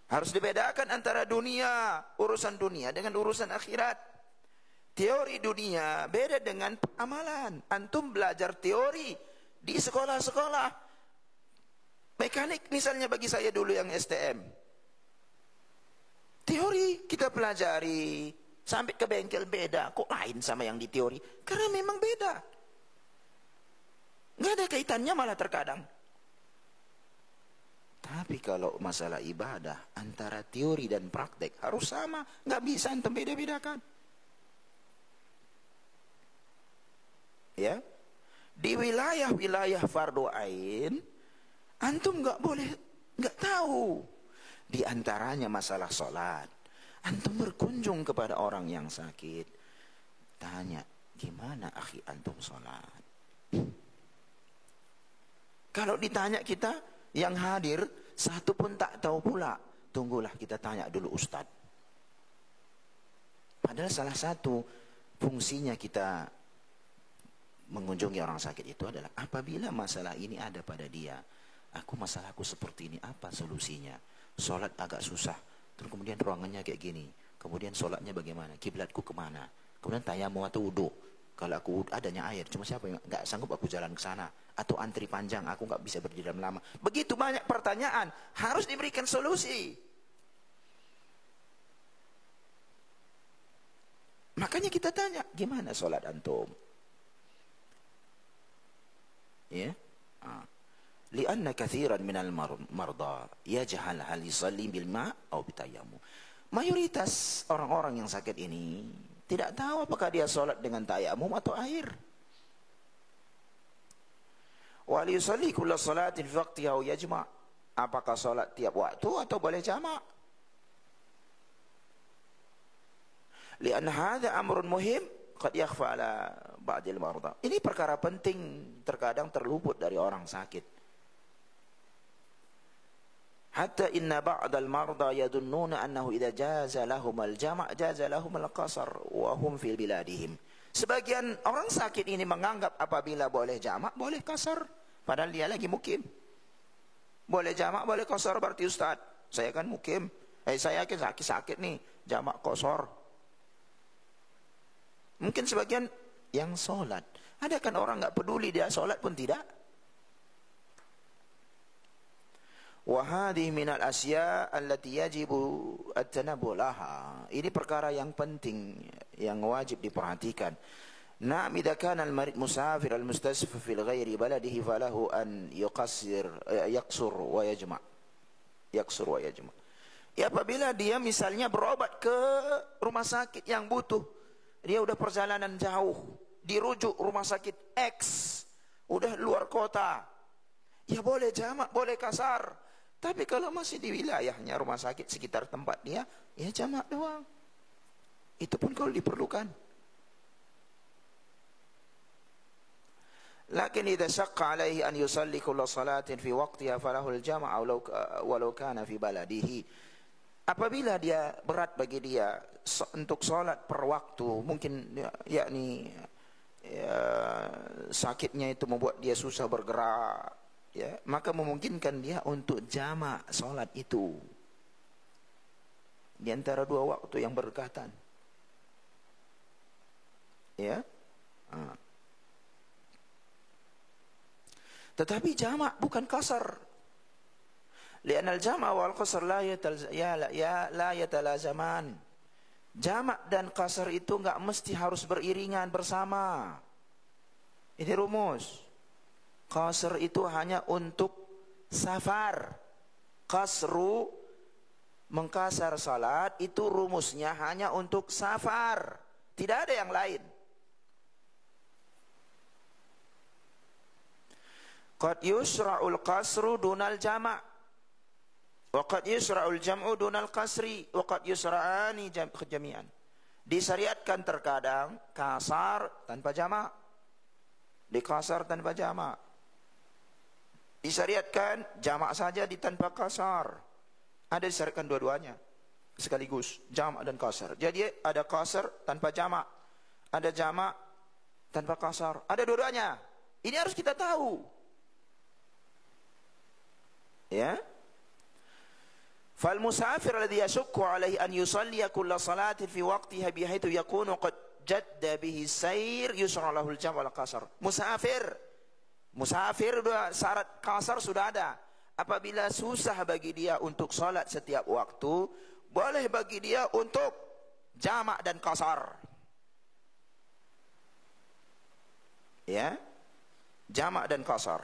Harus dibedakan antara dunia, urusan dunia dengan urusan akhirat. Teori dunia beda dengan amalan. Antum belajar teori di sekolah-sekolah. Mekanik misalnya bagi saya dulu yang STM. Teori kita pelajari, sampai ke bengkel beda. Kok lain sama yang di teori? Karena memang beda. Nggak ada kaitannya malah terkadang. Tapi kalau masalah ibadah, antara teori dan praktek harus sama. Nggak bisa antum beda-bedakan. Ya, di wilayah-wilayah fardu ain, antum nggak boleh, nggak tahu. Di antaranya masalah sholat. Antum berkunjung kepada orang yang sakit, tanya, gimana akhi antum sholat? Kalau ditanya kita yang hadir, satu pun tak tahu pula. Tunggulah kita tanya dulu Ustadz. Padahal salah satu fungsinya kita mengunjungi orang sakit itu adalah apabila masalah ini ada pada dia, masalahku seperti ini, apa solusinya? Sholat agak susah, terus kemudian ruangannya kayak gini, kemudian sholatnya bagaimana, kiblatku kemana, kemudian tayamum atau wudu, kalau aku adanya air, cuma siapa yang nggak sanggup aku jalan ke sana, atau antri panjang, aku nggak bisa berdiri lama. Begitu banyak pertanyaan, harus diberikan solusi. Makanya kita tanya, gimana sholat antum? Ya, lianna kathiran minal marda yajhal hal yusalli bil ma' atau bitayammum. Mayoritas orang-orang yang sakit ini tidak tahu apakah dia sholat dengan tayamum atau air. Wal yusalli kulla salatin fi waqtiha aw yajma'. Apakah sholat tiap waktu atau boleh jamak? Lianna hadha amrun muhim qad yakhfa ala ba'dil marda. Ini perkara penting, terkadang terluput dari orang sakit. Hatta inna ba'dal marda yadunnuna annahu idza jaza lahum al-jama' jaza lahum al-qasar wa hum fil biladihim. Sebagian orang sakit ini menganggap apabila boleh jamak boleh kasar, padahal dia lagi mukim. Boleh jamak boleh qasar, berarti Ustaz, saya kan mukim. Saya yakin sakit nih, jamak qasar. Mungkin sebagian yang sholat, ada kan orang nggak peduli dia sholat pun tidak. Wahadi minal asya allati yajibu at-tanabbu laha. Ini perkara yang penting yang wajib diperhatikan. Na'am idza kana al-marid musafir al-mustasfa fil ghairi baladihi falahu an yaqsur wa yajma'. Yaqsur wa yajma'. Ya, apabila dia misalnya berobat ke rumah sakit yang butuh, dia udah perjalanan jauh, dirujuk rumah sakit X, udah luar kota, ya boleh jamak, boleh kasar. Tapi kalau masih di wilayahnya rumah sakit sekitar tempat dia, ya jamak doang. Itu pun kalau diperlukan. Lakin idza syaqqa alaihi an yusalli kulla salatin fi waqtiha falahu al-jama' walau kana fi baladihi. Apabila dia berat bagi dia untuk sholat per waktu, mungkin yakni sakitnya itu membuat dia susah bergerak, ya, maka memungkinkan dia untuk jamak sholat itu di antara dua waktu yang berdekatan. Ya. Tetapi jamak bukan kasar. Li'anal jama' wal qasr la yatalazaman. Jamak dan qasar itu enggak mesti harus beriringan bersama. Ini rumus. Qasr itu hanya untuk safar. Qasru, mengkasar salat, itu rumusnya hanya untuk safar, tidak ada yang lain. Qad yusra'ul qasru dunal jama' wa qad yusra'ul jam'u dunal qasri wa qad yusra'ani jami'an. Disyariatkan terkadang kasar tanpa jama', dikasar tanpa jama'. Disyariatkan jama' saja di tanpa kasar. Ada disyariatkan dua-duanya sekaligus, jama' dan kasar. Jadi ada kasar tanpa jama', ada jama' tanpa kasar, ada dua-duanya. Ini harus kita tahu. Ya. Fal musafir alladhi yashukku alaihi an yusalliya kulla salatin fi waqtiha bihaitsu yakunu qad jadda bihi sayr yusra lahu al-jam' wal qasar. Musafir sudah syarat kasar sudah ada. Apabila susah bagi dia untuk salat setiap waktu, boleh bagi dia untuk jamak dan kasar. Ya. Jamak dan kasar.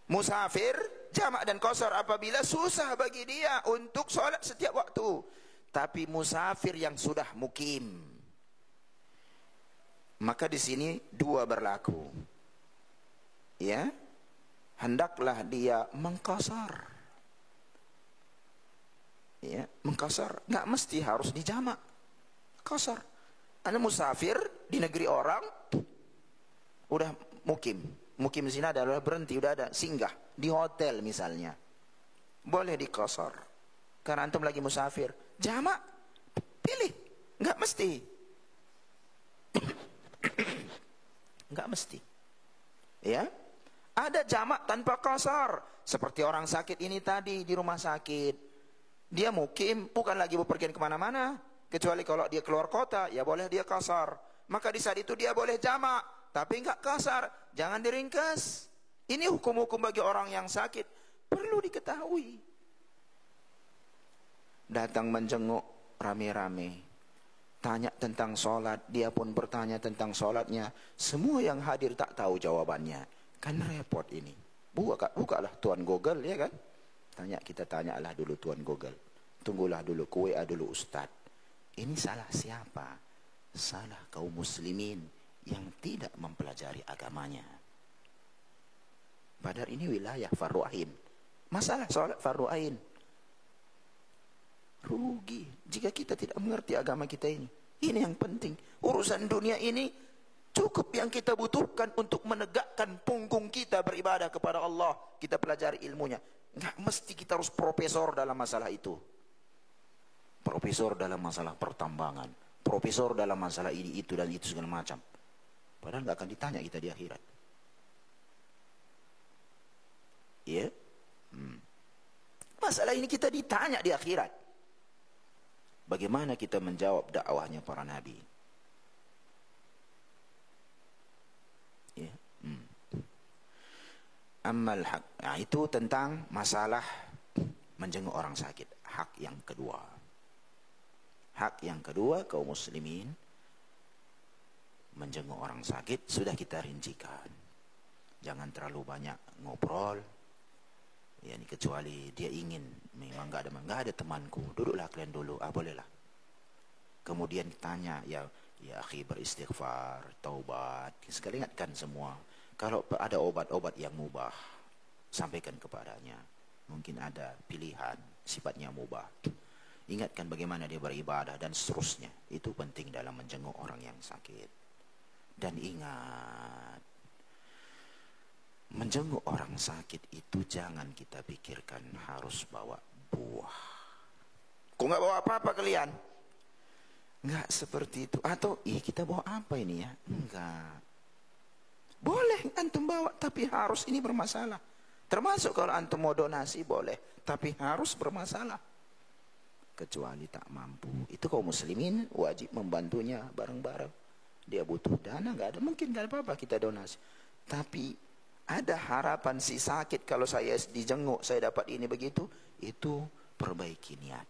Musafir jamak dan qasar apabila susah bagi dia untuk sholat setiap waktu. Tapi musafir yang sudah mukim, maka di sini dua berlaku. Ya, hendaklah dia mengqasar. Ya, mengqasar, nggak mesti harus dijamak. Qasar. Anda musafir di negeri orang, udah mukim. Mukim di sini adalah berhenti, udah ada singgah di hotel misalnya, boleh dikosor karena antum lagi musafir. Jamak pilih, nggak mesti. Nggak mesti. Ya, ada jamak tanpa kosor, seperti orang sakit ini tadi di rumah sakit. Dia mukim, bukan lagi bepergian kemana-mana, kecuali kalau dia keluar kota, ya boleh dia kosor. Maka di saat itu dia boleh jamak, tapi enggak kasar, jangan diringkas. Ini hukum-hukum bagi orang yang sakit, perlu diketahui. Datang menjenguk rame-rame, tanya tentang sholat, dia pun bertanya tentang sholatnya. Semua yang hadir tak tahu jawabannya, kan repot ini. Bukalah Tuan Google, ya kan? Kita tanyalah dulu Tuan Google, tunggulah dulu, WA dulu Ustaz. Ini salah siapa? Salah kaum muslimin yang tidak mempelajari agamanya. Padahal ini wilayah fardu ain. Masalah sholat fardu ain. Rugi jika kita tidak mengerti agama kita ini. Ini yang penting. Urusan dunia ini cukup yang kita butuhkan untuk menegakkan punggung kita beribadah kepada Allah. Kita pelajari ilmunya. Nggak mesti kita harus profesor dalam masalah itu. Profesor dalam masalah pertambangan, profesor dalam masalah ini, itu, dan itu segala macam. Padahal nggak akan ditanya kita di akhirat. Ya, masalah ini kita ditanya di akhirat. Bagaimana kita menjawab dakwahnya para nabi? Ya, Amal hak. Nah, itu tentang masalah menjenguk orang sakit. Hak yang kedua. Hak yang kedua kaum muslimin menjenguk orang sakit sudah kita rincikan. Jangan terlalu banyak ngobrol. Ya, ini kecuali dia ingin, memang nggak ada temanku, duduklah kalian dulu. Bolehlah. Kemudian tanya, ya akhi, beristighfar, taubat. Sekali ingatkan semua. Kalau ada obat-obat yang mubah, sampaikan kepadanya. Mungkin ada pilihan sifatnya mubah. Ingatkan bagaimana dia beribadah dan seterusnya. Itu penting dalam menjenguk orang yang sakit. Dan ingat, menjenguk orang sakit itu jangan kita pikirkan harus bawa buah. Kok nggak bawa apa-apa kalian? Nggak seperti itu. Atau kita bawa apa ini ya? Enggak. Boleh antum bawa, tapi harus ini bermasalah. Termasuk kalau antum mau donasi boleh, tapi harus bermasalah. Kecuali tak mampu, itu kaum muslimin wajib membantunya bareng-bareng. Dia butuh dana, nggak ada, mungkin nggak apa-apa kita donasi. Tapi ada harapan si sakit, kalau saya dijenguk saya dapat ini begitu, itu perbaiki niat.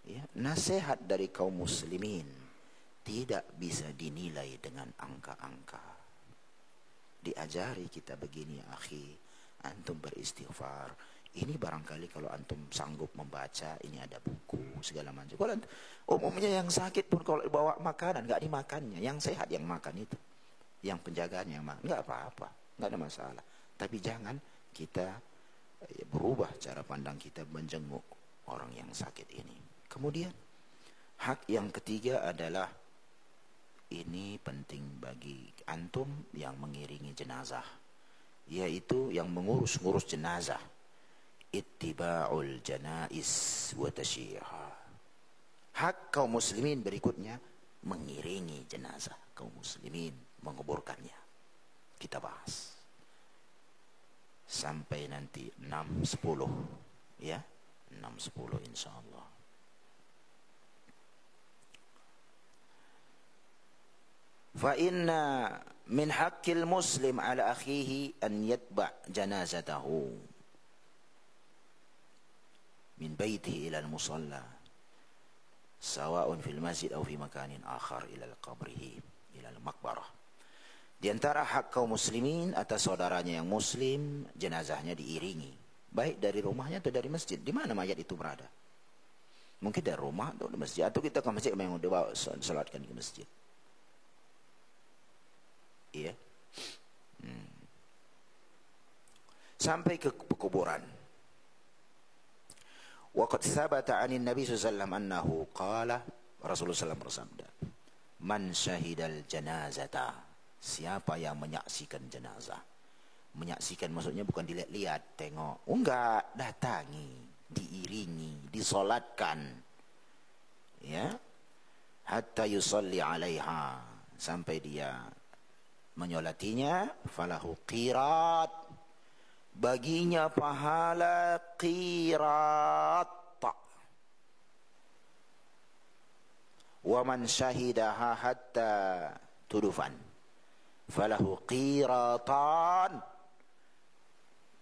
Ya, nasihat dari kaum muslimin tidak bisa dinilai dengan angka-angka. diajari kita begini, akhi, antum beristighfar. Ini barangkali kalau antum sanggup membaca, ini ada buku segala macam. Kalau umumnya yang sakit pun kalau bawa makanan nggak dimakannya, yang sehat yang makan itu, yang penjagaannya yang makan, nggak apa-apa, nggak ada masalah. Tapi jangan kita berubah cara pandang kita menjenguk orang yang sakit ini. Kemudian hak yang ketiga adalah, ini penting bagi antum yang mengiringi jenazah, yaitu yang mengurus-ngurus jenazah, ittiba'ul janaiz wa tasyiha. Hak kaum muslimin berikutnya mengiringi jenazah kaum muslimin, menguburkannya. Kita bahas sampai nanti 6.10 ya, 6.10 insyaallah. Fa inna min haqqil muslim ala akhihi an yatba' janazatahu min baitihi ila al-musalla sawa'un fil masjid aw fi makanin akhar ila qabrihi ila al-maqbarah. Di antara hak kaum muslimin atas saudaranya yang muslim, jenazahnya diiringi, baik dari rumahnya atau dari masjid. Di mana mayat itu berada? Mungkin dari rumah atau di masjid, atau kita ke masjid memang dibawa salatkan ke masjid. Iya. Sampai ke kuburan. Wa qad thabata 'anil Nabi sallallahu alaihi wasallam annahu qala, Rasulullah SAW bersabda, man syahidal janazata, siapa yang menyaksikan jenazah. Menyaksikan maksudnya bukan dilihat-lihat, tengok. Enggak, datangi, diiringi, disolatkan. Ya. Hatta yusalli 'alaiha, sampai dia menyolatinya, falahu qirat, baginya pahala qirat. Wa man syahidaha hatta tudufan, falahu qiratan,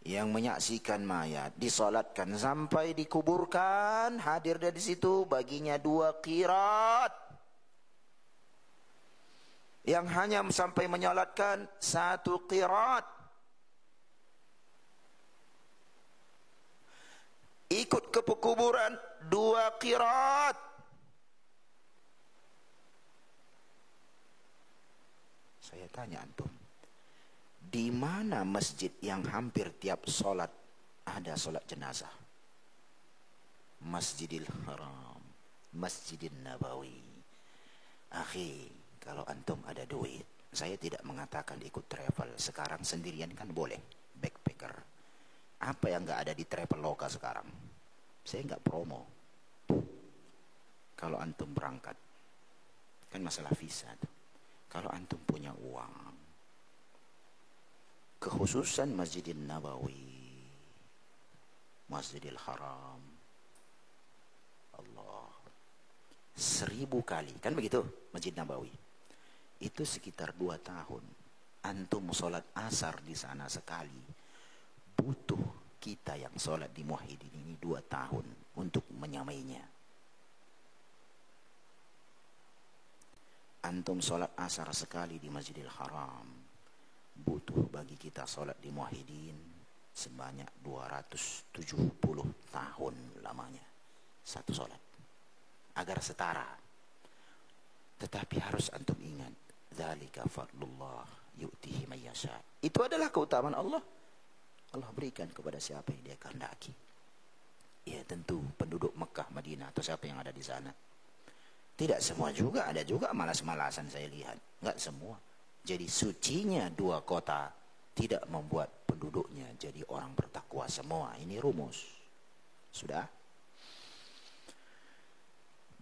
yang menyaksikan mayat disolatkan sampai dikuburkan, hadir dari situ, baginya 2 qirat. Yang hanya sampai menyolatkan 1 qirat. Ikut ke pekuburan 2 qirat. Saya tanya antum, di mana masjid yang hampir tiap solat ada solat jenazah? Masjidil Haram, Masjidil Nabawi. Akhi, kalau antum ada duit, saya tidak mengatakan ikut travel. Sekarang sendirian kan boleh, backpacker. Apa yang nggak ada di Traveloka sekarang? Saya nggak promo. Kalau antum berangkat, kan masalah visa tuh. Kalau antum punya uang, kekhususan Masjidil Nabawi, Masjidil Haram, Allah, 1000 kali, kan begitu Masjid Nabawi. Itu sekitar 2 tahun. Antum sholat asar di sana sekali, butuh kita yang sholat di Muwahhidin ini 2 tahun untuk menyamainya. Antum sholat asar sekali di Masjidil Haram, butuh bagi kita sholat di Muwahhidin sebanyak 270 tahun lamanya satu sholat, agar setara. Tetapi harus antum ingat, dzalika fadlullah yu'tihi may yasha. Itu adalah keutamaan Allah. Allah berikan kepada siapa yang dia kehendaki. Ya tentu penduduk Mekah, Madinah, atau siapa yang ada di sana. Tidak semua juga, ada juga malas-malasan saya lihat. Enggak semua. Jadi sucinya 2 kota tidak membuat penduduknya jadi orang bertakwa semua. Ini rumus. Sudah?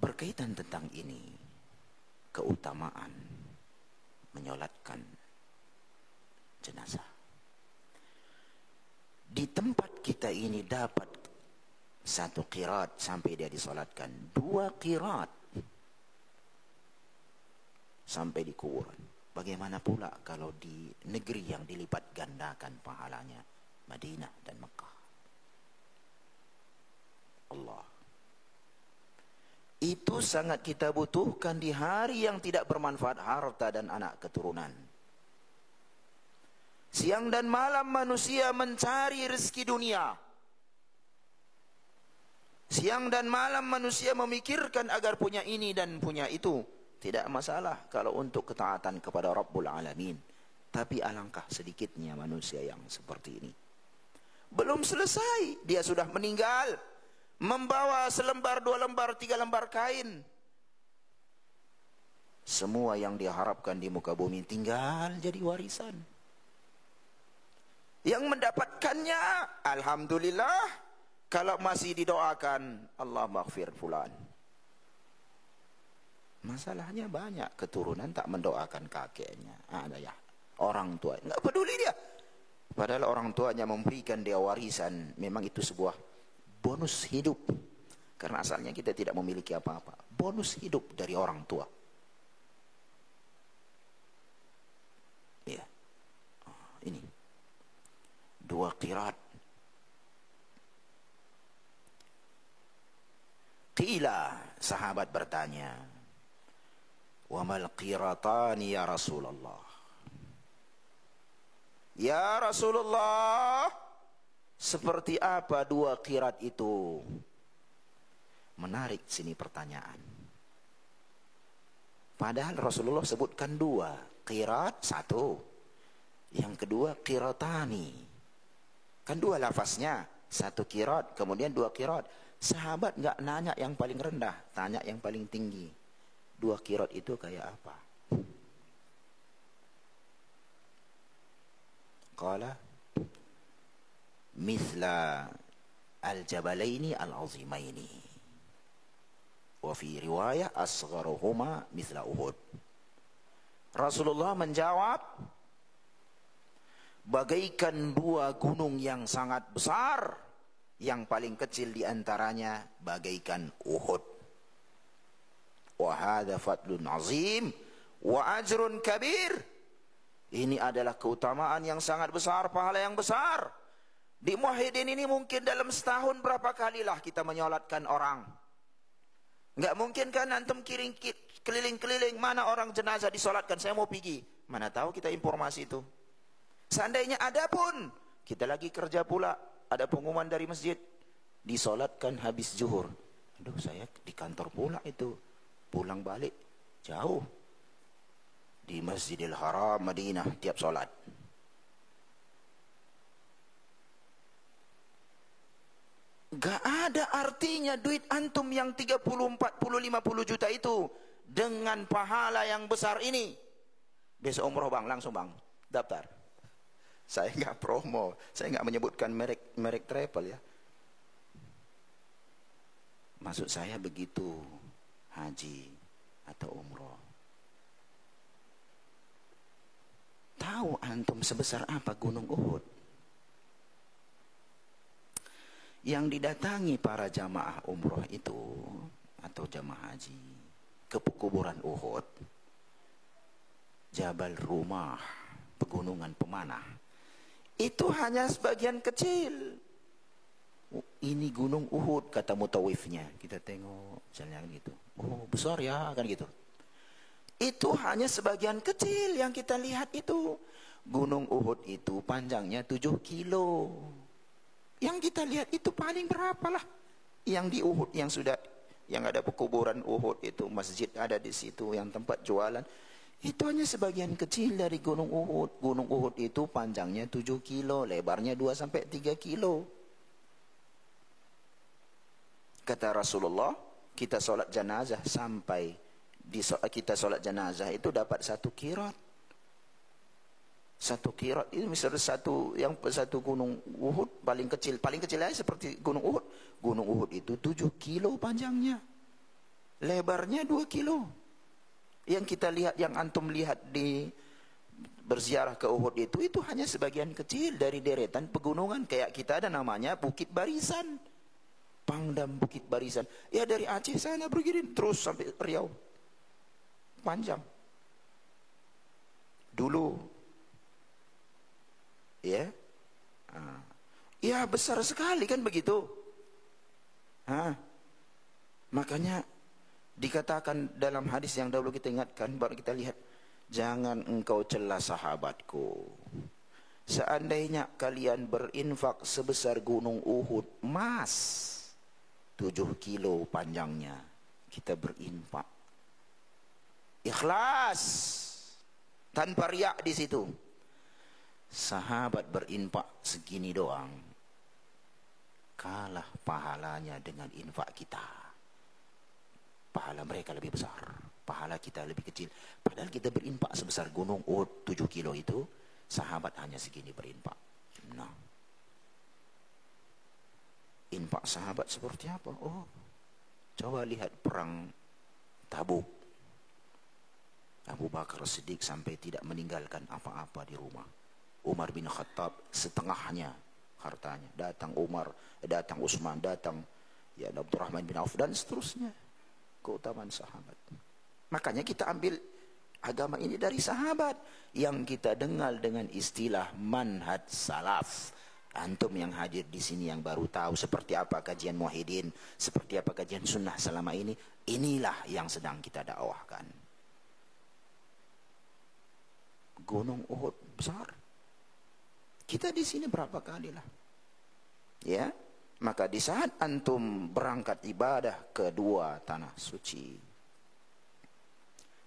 Berkaitan tentang ini, keutamaan menyolatkan jenazah. Di tempat kita ini dapat 1 qirat sampai dia disolatkan, 2 qirat sampai di kuburan. Bagaimana pula kalau di negeri yang dilipat gandakan pahalanya, Madinah dan Mekah? Allah. Itu sangat kita butuhkan di hari yang tidak bermanfaat harta dan anak keturunan. Siang dan malam manusia mencari rezeki dunia. Siang dan malam manusia memikirkan agar punya ini dan punya itu. Tidak masalah kalau untuk ketaatan kepada Rabbul Alamin. Tapi alangkah sedikitnya manusia yang seperti ini. Belum selesai, dia sudah meninggal, membawa selembar, 2 lembar, 3 lembar kain. Semua yang diharapkan di muka bumi tinggal jadi warisan. Yang mendapatkannya, alhamdulillah, kalau masih didoakan, Allah maghfir fulan. Masalahnya banyak, keturunan tak mendoakan kakeknya. Ada ya, orang tua, nggak peduli dia. Padahal orang tuanya memberikan dia warisan. Memang itu sebuah bonus hidup. Karena asalnya kita tidak memiliki apa-apa. Bonus hidup dari orang tua. Ya, ini 2 qirat. Qila, sahabat bertanya, wa mal qiratani ya Rasulullah? Ya Rasulullah, seperti apa 2 qirat itu? Menarik sini pertanyaan. Padahal Rasulullah sebutkan 2. Qirat 1. Yang kedua qiratani. Kan 2 lafaznya. 1 qirat, kemudian 2 qirat. Sahabat nggak nanya yang paling rendah, tanya yang paling tinggi. 2 qirat itu kayak apa? Qala mithla al-jabalaini al-azimaini. Wa fi riwayah asgharuhuma mithla Uhud. Rasulullah menjawab, bagaikan 2 gunung yang sangat besar, yang paling kecil di antaranya bagaikan Uhud. Wa hadza fadlun azim wa ajrun kabir. Ini adalah keutamaan yang sangat besar, pahala yang besar. Di Muhyiddin ini mungkin dalam setahun berapa kalilah kita menyolatkan orang. Enggak mungkin kan antum keliling-keliling, mana orang jenazah disolatkan, saya mau pergi. Mana tahu kita informasi itu. Seandainya ada pun, kita lagi kerja pula, ada pengumuman dari masjid, disolatkan habis zuhur. Aduh, saya di kantor pula itu, pulang balik jauh. Di Masjidil Haram Madinah tiap solat. Gak ada artinya duit antum yang 30, 40, 50 juta itu dengan pahala yang besar ini. Besok umroh bang, langsung bang, daftar. Saya gak promo, saya gak menyebutkan merek travel ya. Maksud saya begitu, haji atau umroh. Tahu antum sebesar apa gunung Uhud? Yang didatangi para jamaah umroh itu atau jamaah haji ke kuburan Uhud, Jabal Rumah, pegunungan pemanah, itu hanya sebagian kecil. Ini gunung Uhud, kata mutawifnya. Kita tengok misalnya gitu, oh besar ya kan gitu. Itu hanya sebagian kecil yang kita lihat itu. Gunung Uhud itu panjangnya 7 kilo. Yang kita lihat itu paling berapa lah? Yang di Uhud yang ada pekuburan Uhud itu, masjid ada di situ, yang tempat jualan. Itu hanya sebagian kecil dari Gunung Uhud. Gunung Uhud itu panjangnya 7 kilo, lebarnya 2-3 kilo. Kata Rasulullah, kita sholat jenazah sampai kita sholat jenazah itu dapat 1 qirat. 1 qirat itu misalnya satu gunung Uhud paling kecil aja seperti gunung Uhud. Gunung Uhud itu 7 kilo panjangnya, lebarnya 2 kilo. Yang kita lihat, yang antum lihat di berziarah ke Uhud itu hanya sebagian kecil dari deretan pegunungan. Kayak kita ada namanya Bukit Barisan, Pangdam Bukit Barisan. Ya dari Aceh sana begini terus sampai Riau. Panjang. Dulu. Ya. Ya besar sekali kan begitu. Makanya dikatakan dalam hadis yang dahulu kita ingatkan, baru kita lihat, jangan engkau celah sahabatku, Seandainya kalian berinfak sebesar gunung Uhud, emas 7 kilo panjangnya, kita berinfak ikhlas tanpa riak di situ. Sahabat berinfak segini doang, kalah pahalanya dengan infak kita. Pahala mereka lebih besar, pahala kita lebih kecil. Padahal kita berinfak sebesar gunung Uhud 7 kilo itu, sahabat hanya segini berinfak. Nah, infak sahabat seperti apa? Oh, coba lihat perang Tabuk. Abu Bakar Siddiq sampai tidak meninggalkan apa-apa di rumah. Umar bin Khattab setengahnya hartanya. Datang Umar, datang Utsman, datang ya Abdurrahman bin Auf dan seterusnya. Keutamaan sahabat. Makanya kita ambil agama ini dari sahabat yang kita dengar dengan istilah manhaj salaf. Antum yang hadir di sini yang baru tahu seperti apa kajian Muwahhidin, seperti apa kajian sunnah selama ini. Inilah yang sedang kita dakwahkan. Gunung Uhud besar. Kita di sini berapa kali lah, ya. Maka di saat antum berangkat ibadah ke dua tanah suci,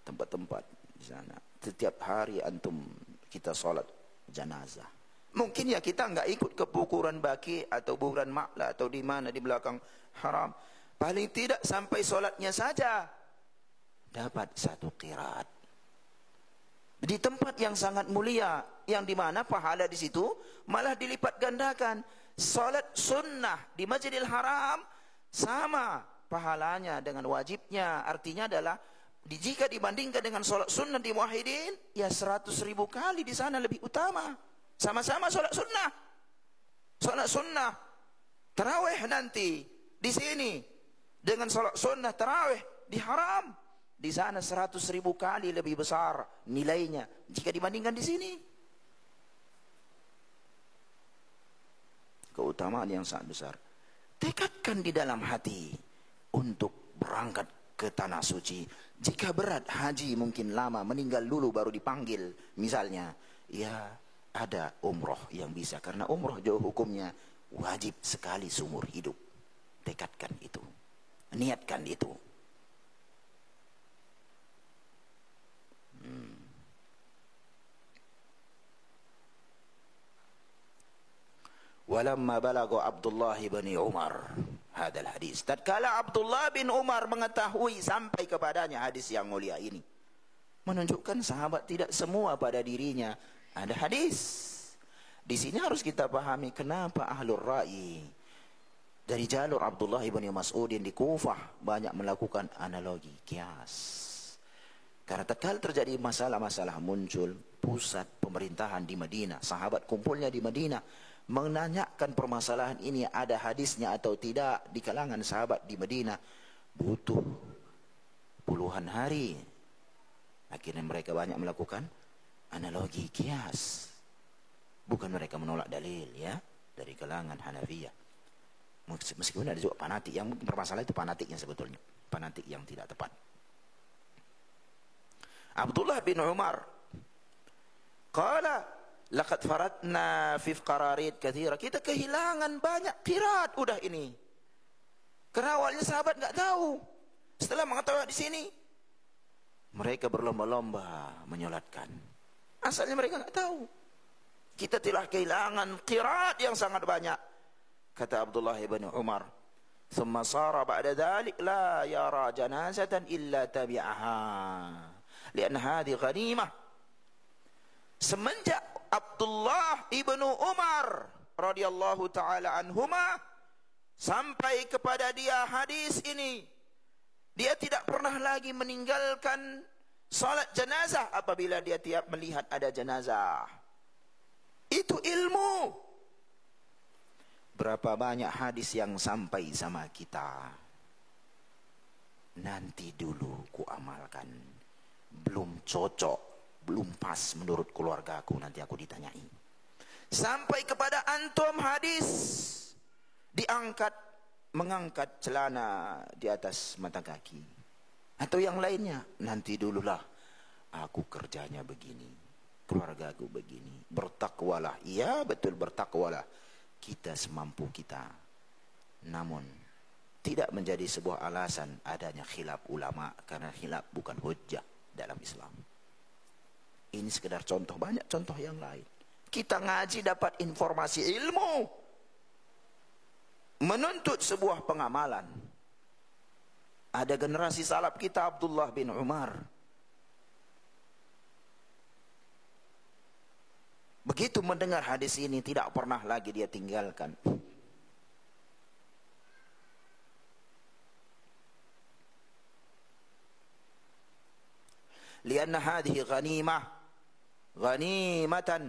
tempat-tempat di sana, setiap hari antum kita sholat jenazah. Mungkin ya kita nggak ikut ke kuburan Baqi atau kuburan Ma'la atau di mana di belakang haram. Paling tidak sampai sholatnya saja dapat 1 qiraat. Di tempat yang sangat mulia, yang dimana pahala di situ malah dilipat gandakan. Salat sunnah di Masjidil Haram sama pahalanya dengan wajibnya. Artinya adalah jika dibandingkan dengan salat sunnah di Muwahhidin, ya 100.000 kali di sana lebih utama. Sama-sama salat sunnah. Salat sunnah tarawih nanti di sini dengan salat sunnah tarawih di haram. Di sana 100.000 kali lebih besar nilainya jika dibandingkan di sini. Keutamaan yang sangat besar. Tekadkan di dalam hati untuk berangkat ke tanah suci. Jika berat haji mungkin lama, meninggal dulu baru dipanggil misalnya, ya ada umroh yang bisa, karena umroh jauh hukumnya wajib sekali seumur hidup. Tekadkan itu, niatkan itu. Walamma balagha Abdullah bin Umar hadal hadis. Tatkala Abdullah bin Umar mengetahui sampai kepadanya hadis yang mulia ini, menunjukkan sahabat tidak semua pada dirinya ada hadis. Di sini harus kita pahami kenapa ahlur ra'i dari jalur Abdullah bin Mas'udin di Kufah banyak melakukan analogi kias. Karena tatkala terjadi masalah-masalah muncul, pusat pemerintahan di Madinah, sahabat kumpulnya di Madinah, menanyakan permasalahan ini ada hadisnya atau tidak di kalangan sahabat di Madinah, butuh puluhan hari. Akhirnya mereka banyak melakukan analogi kias. Bukan mereka menolak dalil ya dari kalangan Hanafiyah. Meskipun ada juga fanatik yang mungkin bermasalah, itu fanatiknya sebetulnya, fanatik yang tidak tepat. Abdullah bin Umar qala laqad faratna fi qararit katsira. Kita kehilangan banyak qirat udah ini. Karena awalnya sahabat enggak tahu. Setelah mengetahui di sini, mereka berlomba-lomba menyolatkan. Asalnya mereka enggak tahu. Kita telah kehilangan qirat yang sangat banyak. Kata Abdullah bin Umar, "Tsumma sara ba'da dzalik la yara janazatan illa tabi'aha. Lian hadhi ghanimah." Semenjak Abdullah ibnu Umar radhiyallahu taala anhuma sampai kepada dia hadis ini, dia tidak pernah lagi meninggalkan salat jenazah apabila dia tiap melihat ada jenazah. Itu ilmu. Berapa banyak hadis yang sampai sama kita, nanti dulu ku amalkan, belum cocok, belum pas menurut keluargaku, nanti aku ditanyai. Sampai kepada antum hadis diangkat, mengangkat celana di atas mata kaki, atau yang lainnya, nanti dululah aku kerjanya begini. keluargaku begini. Bertakwalah. Ya betul, bertakwalah kita semampu kita. Namun tidak menjadi sebuah alasan adanya khilaf ulama, karena khilaf bukan hujjah dalam Islam. Ini sekedar contoh, banyak contoh yang lain. Kita ngaji dapat informasi ilmu, menuntut sebuah pengamalan. Ada generasi salaf kita, Abdullah bin Umar, begitu mendengar hadis ini tidak pernah lagi dia tinggalkan. Lianna hadhihi ghanimatun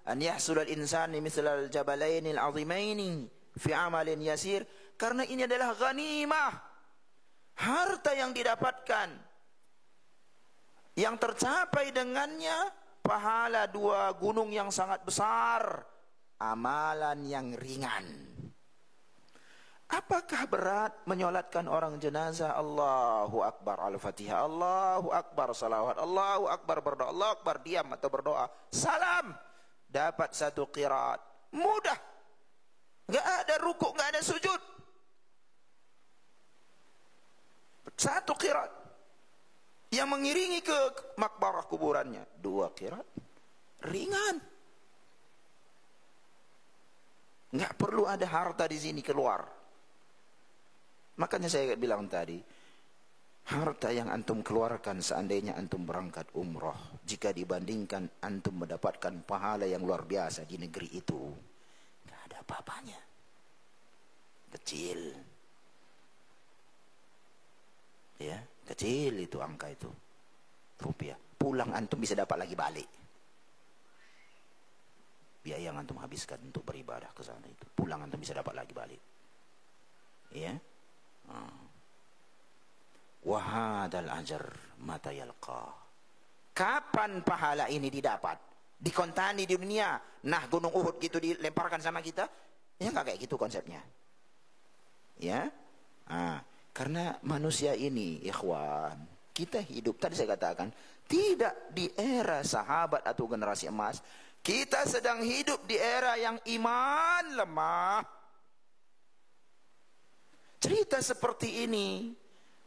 an yahsul al-insan misl al-jabalain al-azimain fi amalin yasir. Karena ini adalah ghanimah, harta yang didapatkan, yang tercapai dengannya pahala dua gunung yang sangat besar, amalan yang ringan. Apakah berat menyolatkan orang jenazah? Allahu Akbar Al-Fatihah, Allahu Akbar salawat, Allahu Akbar berdoa, Allahu Akbar diam atau berdoa, salam, dapat satu qiraat. Mudah, gak ada rukuk, gak ada sujud, satu qiraat. Yang mengiringi ke makbarah kuburannya dua qiraat, ringan. Gak perlu ada harta di sini keluar. Makanya saya bilang tadi, harta yang antum keluarkan seandainya antum berangkat umroh, jika dibandingkan antum mendapatkan pahala yang luar biasa di negeri itu, nggak ada apa-apanya, kecil, ya kecil itu angka itu rupiah. Pulang antum bisa dapat lagi balik. Biaya yang antum habiskan untuk beribadah ke sana itu, pulang antum bisa dapat lagi balik, ya. Wahadal ajar mata yalqa. Kapan pahala ini didapat? Dikontani di dunia. Nah gunung Uhud gitu dilemparkan sama kita, ya nggak kayak gitu konsepnya, ya. Karena manusia ini, ikhwan, kita hidup, tadi saya katakan, tidak di era sahabat atau generasi emas. Kita sedang hidup di era yang iman lemah. Cerita seperti ini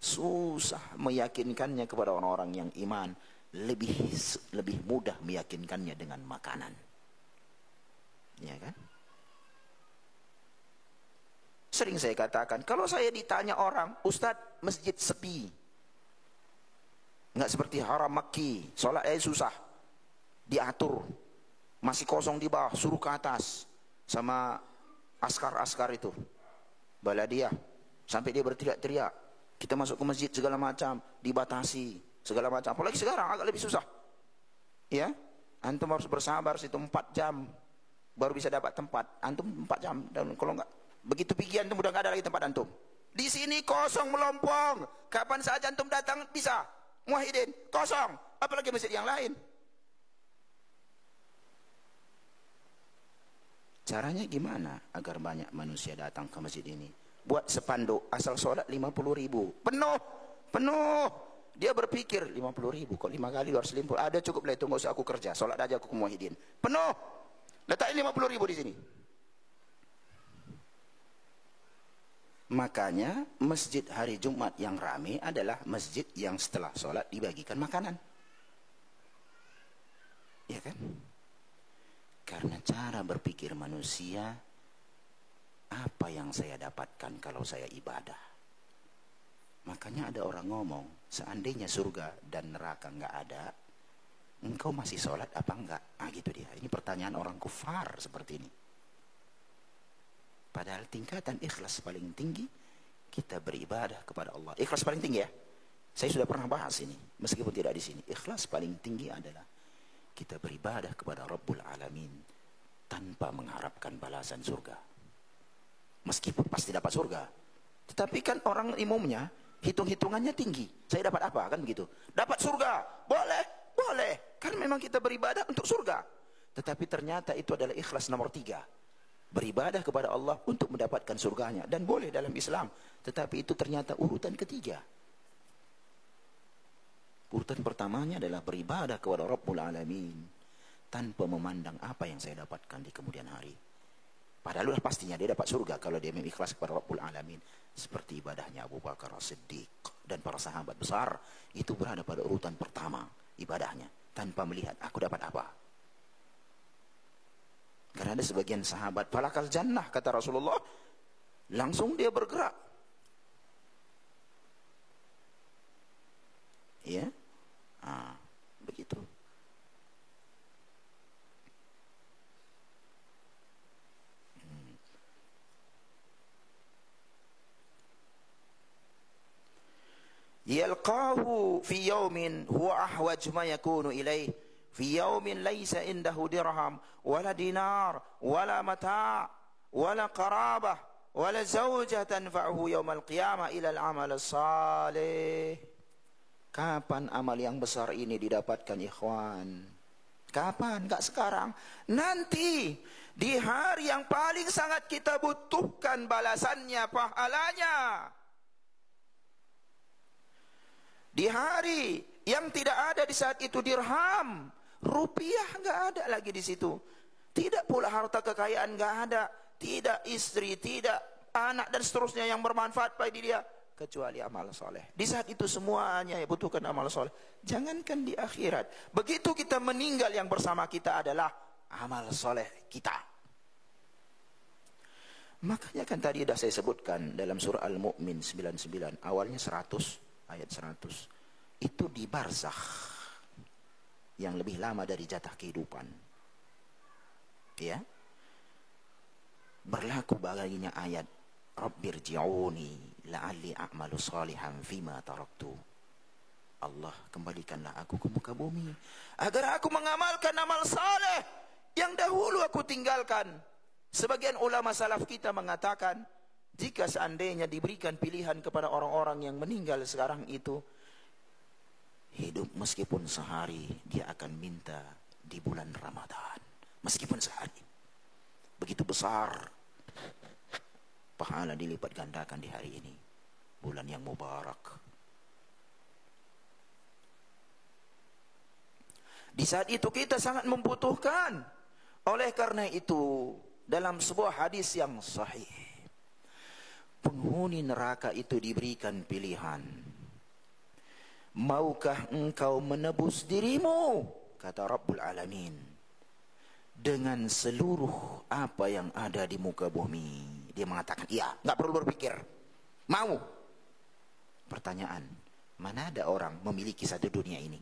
susah meyakinkannya kepada orang-orang yang iman. Lebih mudah meyakinkannya dengan makanan, ya kan? Sering saya katakan, kalau saya ditanya orang, Ustadz masjid sepi, nggak seperti haram Makki, sholat susah diatur, masih kosong di bawah, suruh ke atas sama askar-askar itu, baladiyah, sampai dia berteriak-teriak, kita masuk ke masjid segala macam dibatasi segala macam. Apalagi sekarang agak lebih susah, ya. Antum harus bersabar situ 4 jam baru bisa dapat tempat. Antum 4 jam, dan kalau enggak begitu pergi antum udah enggak ada lagi tempat antum. Di sini kosong melompong, kapan saja antum datang bisa. Muwahhidin kosong, apalagi masjid yang lain. Caranya gimana agar banyak manusia datang ke masjid ini? Buat spanduk, asal sholat 50.000, penuh. Dia berpikir 50.000 kok 5 kali 250, ada cukup lah itu, nggak usah aku kerja, sholat aja aku ke Muwahhidin, penuh, letakin 50.000 di sini. Makanya masjid hari Jumat yang ramai adalah masjid yang setelah sholat dibagikan makanan, ya kan? Karena cara berpikir manusia, apa yang saya dapatkan kalau saya ibadah? Makanya ada orang ngomong, seandainya surga dan neraka nggak ada, engkau masih sholat apa enggak? Gitu dia. Ini pertanyaan orang kufar seperti ini. Padahal tingkatan ikhlas paling tinggi, kita beribadah kepada Allah. Ikhlas paling tinggi, ya. Saya sudah pernah bahas ini, meskipun tidak di sini. Ikhlas paling tinggi adalah kita beribadah kepada Rabbul Alamin tanpa mengharapkan balasan surga. Meskipun pasti dapat surga, tetapi kan orang umumnya hitung-hitungannya tinggi. Saya dapat apa? Kan begitu. Dapat surga. Boleh. Kan memang kita beribadah untuk surga. Tetapi ternyata itu adalah ikhlas nomor 3. Beribadah kepada Allah untuk mendapatkan surganya. Dan boleh dalam Islam. Tetapi itu ternyata urutan ketiga. Urutan pertamanya adalah beribadah kepada Rabbul Alamin, tanpa memandang apa yang saya dapatkan di kemudian hari. Padahal udah pastinya dia dapat surga kalau dia mengikhlas kepada Rabbul Alamin. Seperti ibadahnya Abu Bakar As-Siddiq dan para sahabat besar, itu berada pada urutan pertama ibadahnya, tanpa melihat aku dapat apa. Karena ada sebagian sahabat, falakal jannah kata Rasulullah, langsung dia bergerak. Ya, begitu. Yalqahu fi yawmin huwa ahwaj ma yakunu ilaih, fi yawmin laysa indahu dirham wala dinar wala mata' wala qarabah wala zawjah tanfa'uhu yawmal qiyamah ila al-amal as-salih. Kapan amal yang besar ini didapatkan, ikhwan? Kapan? Enggak sekarang. Nanti di hari yang paling sangat kita butuhkan balasannya, pahalanya. Di hari yang tidak ada di saat itu dirham, rupiah nggak ada lagi di situ. Tidak pula harta kekayaan nggak ada, tidak istri, tidak anak dan seterusnya yang bermanfaat bagi dia, kecuali amal soleh. Di saat itu semuanya butuhkan amal soleh. Jangankan di akhirat, begitu kita meninggal yang bersama kita adalah amal soleh kita. Makanya kan tadi sudah saya sebutkan dalam surah Al-Mu'min 99, awalnya 100. Ayat 100 itu di barzakh yang lebih lama dari jatah kehidupan, ya, berlaku baginya ayat Rabbirji'uni la'alli a'malu salihan fima taraktu. Allah, kembalikanlah aku ke muka bumi agar aku mengamalkan amal saleh yang dahulu aku tinggalkan. Sebagian ulama salaf kita mengatakan, jika seandainya diberikan pilihan kepada orang-orang yang meninggal sekarang itu, hidup meskipun sehari, dia akan minta di bulan Ramadan, meskipun sehari. Begitu besar pahala dilipat gandakan di hari ini, bulan yang mubarak. Di saat itu kita sangat membutuhkan. Oleh karena itu, dalam sebuah hadis yang sahih, penghuni neraka itu diberikan pilihan. Maukah engkau menebus dirimu, kata Rabbul Alamin, dengan seluruh apa yang ada di muka bumi? Dia mengatakan iya, nggak perlu berpikir, mau. Pertanyaan, mana ada orang memiliki satu dunia ini?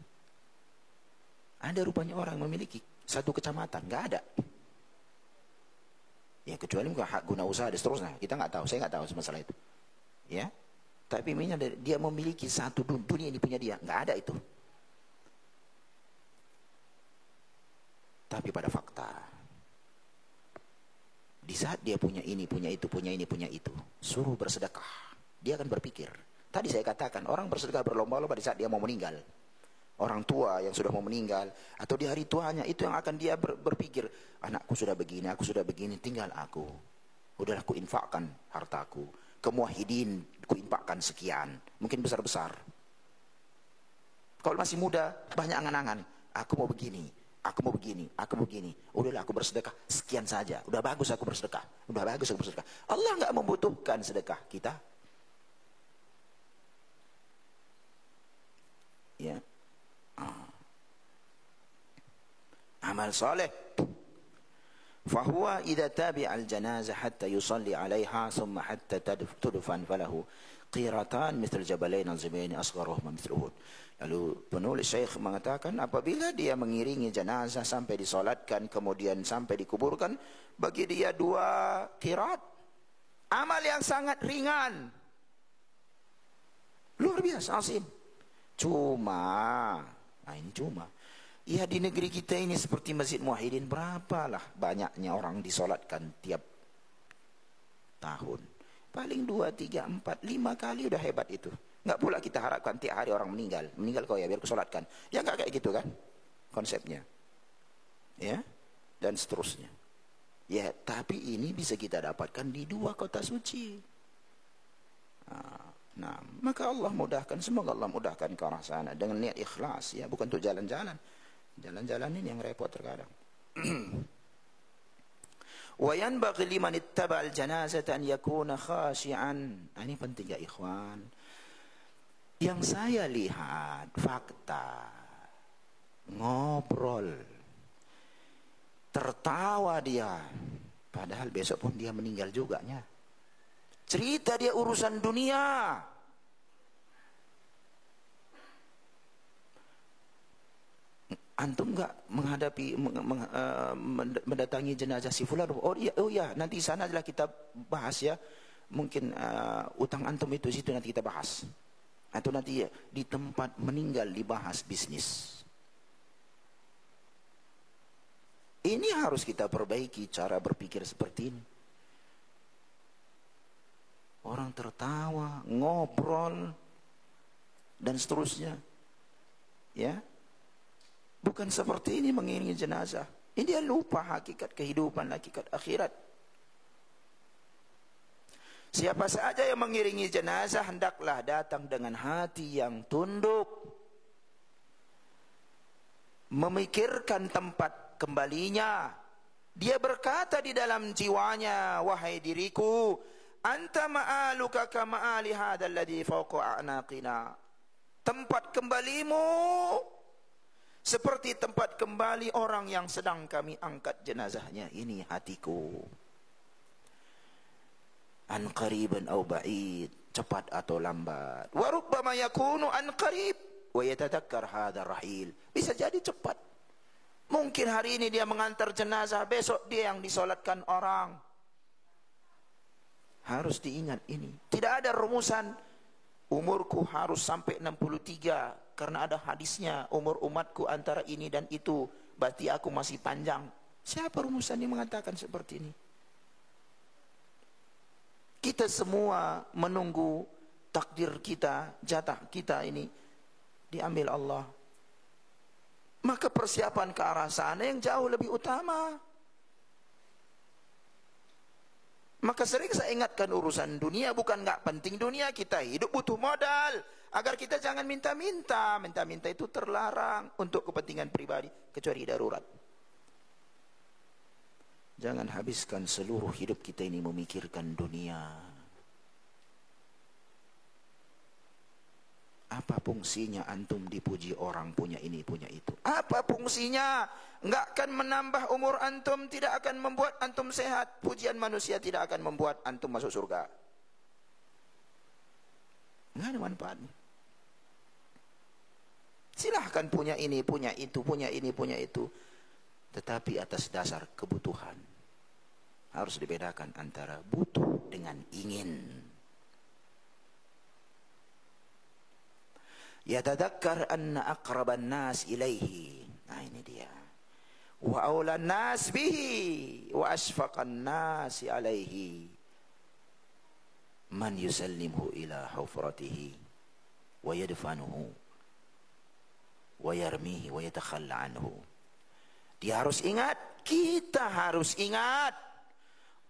Ada rupanya orang memiliki satu kecamatan, nggak ada. Ya kecuali mungkin hak guna usaha dan seterusnya, kita nggak tahu, saya nggak tahu masalah itu, ya. Tapi dia memiliki satu dunia ini punya dia, nggak ada itu. Tapi pada fakta, di saat dia punya ini, punya itu, punya ini, punya itu, suruh bersedekah, dia akan berpikir. Tadi saya katakan orang bersedekah berlomba-lomba di saat dia mau meninggal. Orang tua yang sudah mau meninggal, atau di hari tuanya, itu yang akan dia berpikir, anakku sudah begini, aku sudah begini, tinggal aku. Udahlah ku infakkan hartaku, ke muwahhidin ku infakkan sekian, mungkin besar-besar. Kalau masih muda, banyak angan-angan, aku mau begini, aku mau begini, aku mau begini. Udahlah aku bersedekah, sekian saja, udah bagus aku bersedekah, udah bagus aku bersedekah. Allah nggak membutuhkan sedekah kita. Ya. Amal saleh, fahuwa idza tabi'a al-janazah hatta yusalli 'alaiha thumma hatta tudfan falahu qiratan mithl jabalain azimain asgharuhuma mithl Uhud. Lalu penulis Syekh mengatakan, apabila dia mengiringi jenazah sampai disolatkan kemudian sampai dikuburkan, bagi dia 2 qirat, amal yang sangat ringan, luar biasa azim. Ini cuma ya di negeri kita ini seperti Masjid Muwahhidin, berapalah banyaknya orang disolatkan tiap tahun, paling 2, 3, 4, 5 kali udah hebat itu. Nggak pula kita harapkan tiap hari orang meninggal kau ya biar kusolatkan, ya nggak kayak gitu kan konsepnya, ya, dan seterusnya. Ya tapi ini bisa kita dapatkan di 2 kota suci. Nah, maka Allah mudahkan, semoga Allah mudahkan ke arah sana dengan niat ikhlas ya, bukan untuk jalan-jalan. Jalan-jalan ini yang repot terkadang. Wa yanbaghi liman ittaba'al janazata an yakuna khashi'an. Ini penting ya ikhwan. Yang saya lihat fakta, ngobrol, tertawa dia, padahal besok pun dia meninggal juga nya. Cerita dia urusan dunia. Antum enggak menghadapi mendatangi jenazah si fulan? Oh iya, nanti sana adalah kita bahas ya. Mungkin utang antum itu situ nanti kita bahas. Atau nanti ya, di tempat meninggal dibahas bisnis. Ini harus kita perbaiki cara berpikir seperti ini. Orang tertawa, ngobrol, dan seterusnya. Ya, bukan seperti ini mengiringi jenazah. Ini dia lupa hakikat kehidupan, hakikat akhirat. Siapa saja yang mengiringi jenazah hendaklah datang dengan hati yang tunduk, memikirkan tempat kembalinya. Dia berkata di dalam jiwanya, wahai diriku, anta ma'aluka ka ma'ali hadzal ladzi fawqa a'naqina. Tempat kembalimu seperti tempat kembali orang yang sedang kami angkat jenazahnya. Ini hatiku. An qariban aw ba'id, cepat atau lambat. Wa rubbama yakunu an qarib wa yatadhakkar hadzal rahil. Bisa jadi cepat. Mungkin hari ini dia mengantar jenazah, besok dia yang disolatkan orang. Harus diingat ini. Tidak ada rumusan umurku harus sampai 63 karena ada hadisnya umur umatku antara ini dan itu, berarti aku masih panjang. Siapa rumusan yang mengatakan seperti ini? Kita semua menunggu takdir kita, jatah kita ini diambil Allah. Maka persiapan ke arah sana yang jauh lebih utama. Maka sering saya ingatkan urusan dunia, bukan nggak penting dunia, kita hidup butuh modal. Agar kita jangan minta-minta. Minta-minta itu terlarang untuk kepentingan pribadi, kecuali darurat. Jangan habiskan seluruh hidup kita ini memikirkan dunia. Apa fungsinya antum dipuji orang punya ini, punya itu? Apa fungsinya? Enggak akan menambah umur antum, tidak akan membuat antum sehat. Pujian manusia tidak akan membuat antum masuk surga. Enggak ada manfaatnya. Silahkan punya ini, punya itu, punya ini, punya itu. Tetapi atas dasar kebutuhan. Harus dibedakan antara butuh dengan ingin. Yatadzakkar anna aqraban nas ilaihi. Nah ini dia. Wa aulan nas bihi wa asfaqan nas alaihi. Man yusallimhu ila hufratihi wa yadfanuhu wa yarmihi wa yatakhalla anhu. Dia harus ingat, kita harus ingat.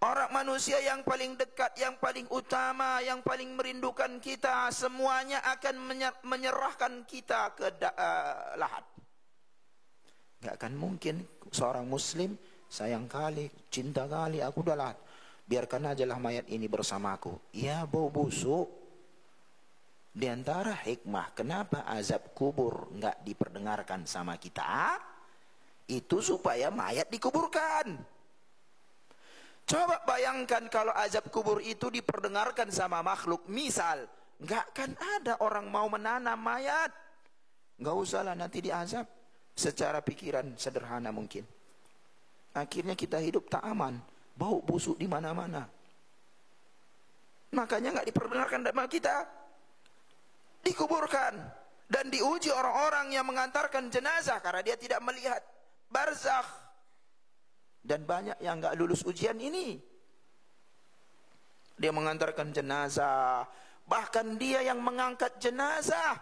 Orang manusia yang paling dekat, yang paling utama, yang paling merindukan kita, semuanya akan menyerahkan kita ke lahat. Gak akan mungkin seorang muslim, sayang kali, cinta kali, aku udah lahat. Biarkan aja lah mayat ini bersamaku. Ya bau busuk. Di antara hikmah kenapa azab kubur gak diperdengarkan sama kita, itu supaya mayat dikuburkan. Coba bayangkan kalau azab kubur itu diperdengarkan sama makhluk. Misal, nggak akan ada orang mau menanam mayat. Nggak usahlah nanti diazab. Secara pikiran sederhana mungkin. Akhirnya kita hidup tak aman. Bau busuk di mana-mana. Makanya nggak diperdengarkan sama kita. Dikuburkan. Dan diuji orang-orang yang mengantarkan jenazah. Karena dia tidak melihat barzakh. Dan banyak yang nggak lulus ujian ini. Dia mengantarkan jenazah, bahkan dia yang mengangkat jenazah.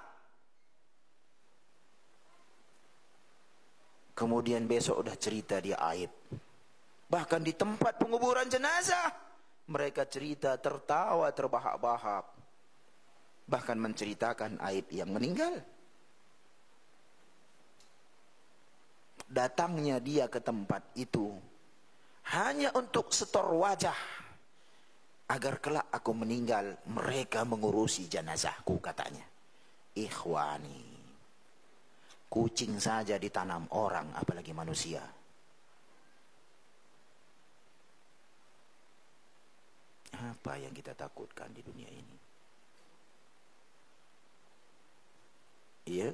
Kemudian besok udah cerita dia aib. Bahkan di tempat penguburan jenazah, mereka cerita tertawa terbahak-bahak. bahkan menceritakan aib yang meninggal. Datangnya dia ke tempat itu hanya untuk setor wajah, agar kelak aku meninggal mereka mengurusi jenazahku, katanya. Ikhwani, kucing saja ditanam orang, apalagi manusia. Apa yang kita takutkan di dunia ini? Iya.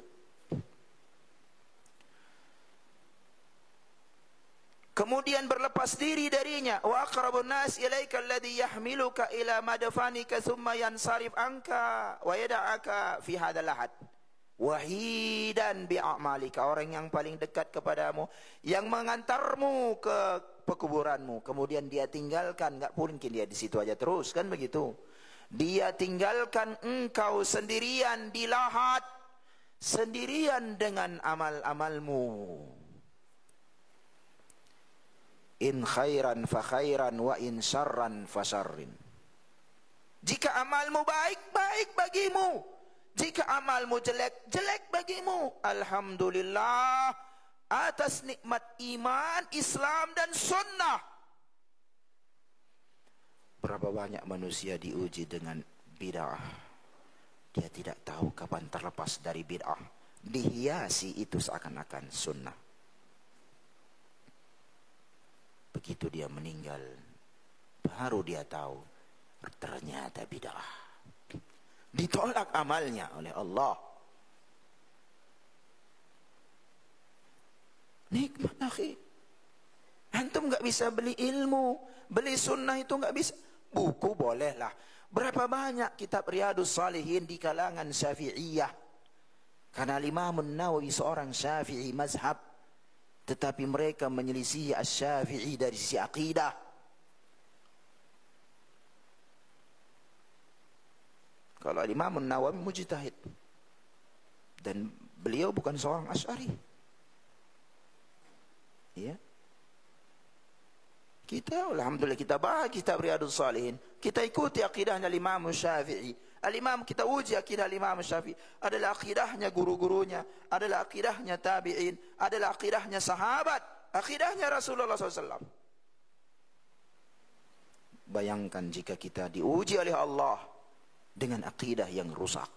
Kemudian berlepas diri darinya. Wa aqrabun nas ilaika alladhi yahmiluka ila madfanika thumma yansarif anka wa yada'aka fi hadzal lahad. Wahidan bi'amalika, orang yang paling dekat kepadamu, yang mengantarmu ke pekuburanmu, kemudian dia tinggalkan, enggak mungkin dia di situ aja terus, kan begitu. Dia tinggalkan engkau sendirian di lahat, sendirian dengan amal-amalmu. In khairan fa khairan wa in syarran fa syarrin. Jika amalmu baik, baik bagimu. Jika amalmu jelek, jelek bagimu. Alhamdulillah atas nikmat iman, Islam dan sunnah. Berapa banyak manusia diuji dengan bid'ah. Dia tidak tahu kapan terlepas dari bid'ah. Dihiasi itu seakan-akan sunnah. Begitu dia meninggal, baru dia tahu ternyata bid'ah. Ditolak amalnya oleh Allah. Nikmat akhi. Antum gak bisa beli ilmu, beli sunnah itu gak bisa. Buku bolehlah. Berapa banyak kitab Riyadhus Shalihin di kalangan Syafi'iyah. Karena Imam Nawawi seorang Syafi'i mazhab, tetapi mereka menyelisihi Asy-Syafi'i dari sisi akidah. Kalau Imam Nawawi mujtahid, dan beliau bukan seorang Asy'ari. Ya. Kita alhamdulillah kita bahas kitab Riyadhus Shalihin, kita ikuti akidahnya Imam Syafi'i. Al-Imam, kita uji akidah Imam Syafi'i, adalah akidahnya guru-gurunya, adalah akidahnya tabi'in, adalah akidahnya sahabat, akidahnya Rasulullah SAW. Bayangkan jika kita diuji oleh Allah dengan akidah yang rusak,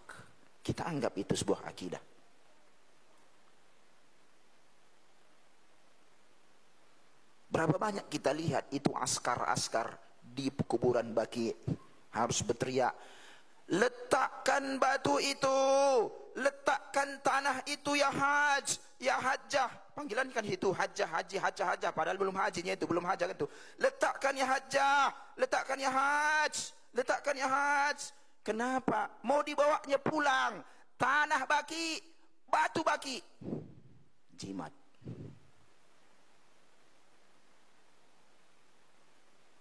kita anggap itu sebuah akidah. Berapa banyak kita lihat itu askar-askar di kuburan Baqi harus berteriak, letakkan batu itu, letakkan tanah itu ya haj, ya hajjah. Panggilan kan itu hajjah, haji, hajjah, padahal belum hajinya itu, belum hajjah itu. Letakkan ya hajjah, letakkan ya haj, letakkan ya haj. Kenapa? Mau dibawanya pulang. Tanah Baqi, batu Baqi. Jimat.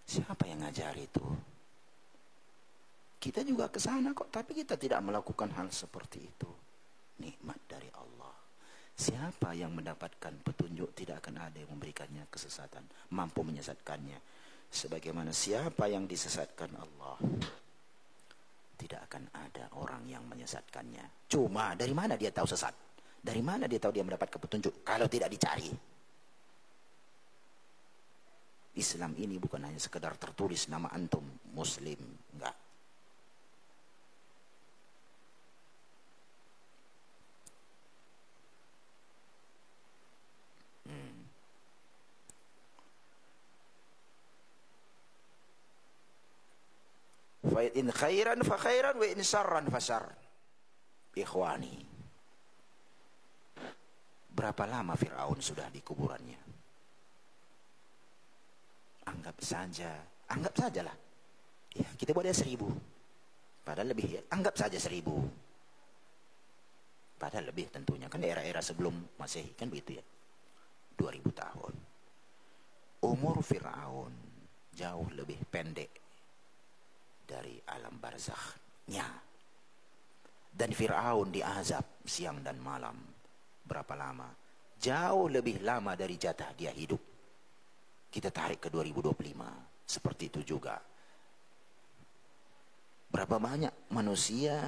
Siapa yang ngajar itu? Kita juga ke sana kok, tapi kita tidak melakukan hal seperti itu. Nikmat dari Allah. Siapa yang mendapatkan petunjuk, tidak akan ada yang memberikannya kesesatan, mampu menyesatkannya. Sebagaimana siapa yang disesatkan Allah, tidak akan ada orang yang menyesatkannya. Cuma dari mana dia tahu sesat? Dari mana dia tahu dia mendapat petunjuk kalau tidak dicari? Islam ini bukan hanya sekedar tertulis nama antum muslim, enggak. Fa in khairan fa khairan wa in syarran fa syarr. Ikhwani, berapa lama Fir'aun sudah di kuburannya? Anggap sajalah. Ya, kita buat dia 1000. Padahal lebih ya. Anggap saja 1000. Padahal lebih tentunya. Kan era-era sebelum Masehi kan begitu ya. 2000 tahun. Umur Fir'aun jauh lebih pendek dari alam barzakhnya. Dan Fir'aun diazab siang dan malam. Berapa lama? Jauh lebih lama dari jatah dia hidup. Kita tarik ke 2025, seperti itu juga. Berapa banyak manusia,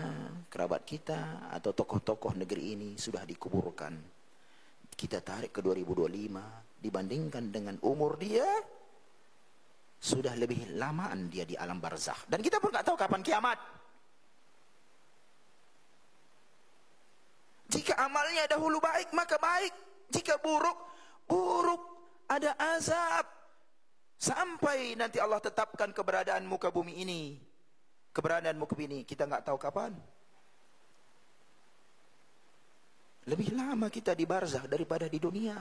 kerabat kita, atau tokoh-tokoh negeri ini sudah dikuburkan. Kita tarik ke 2025, dibandingkan dengan umur dia, sudah lebih lamaan dia di alam barzakh. Dan kita pun nggak tahu kapan kiamat. Jika amalnya dahulu baik, maka baik. Jika buruk, buruk. Ada azab. Sampai nanti Allah tetapkan keberadaan muka bumi ini. Keberadaan muka bumi ini, kita nggak tahu kapan. Lebih lama kita di barzakh daripada di dunia.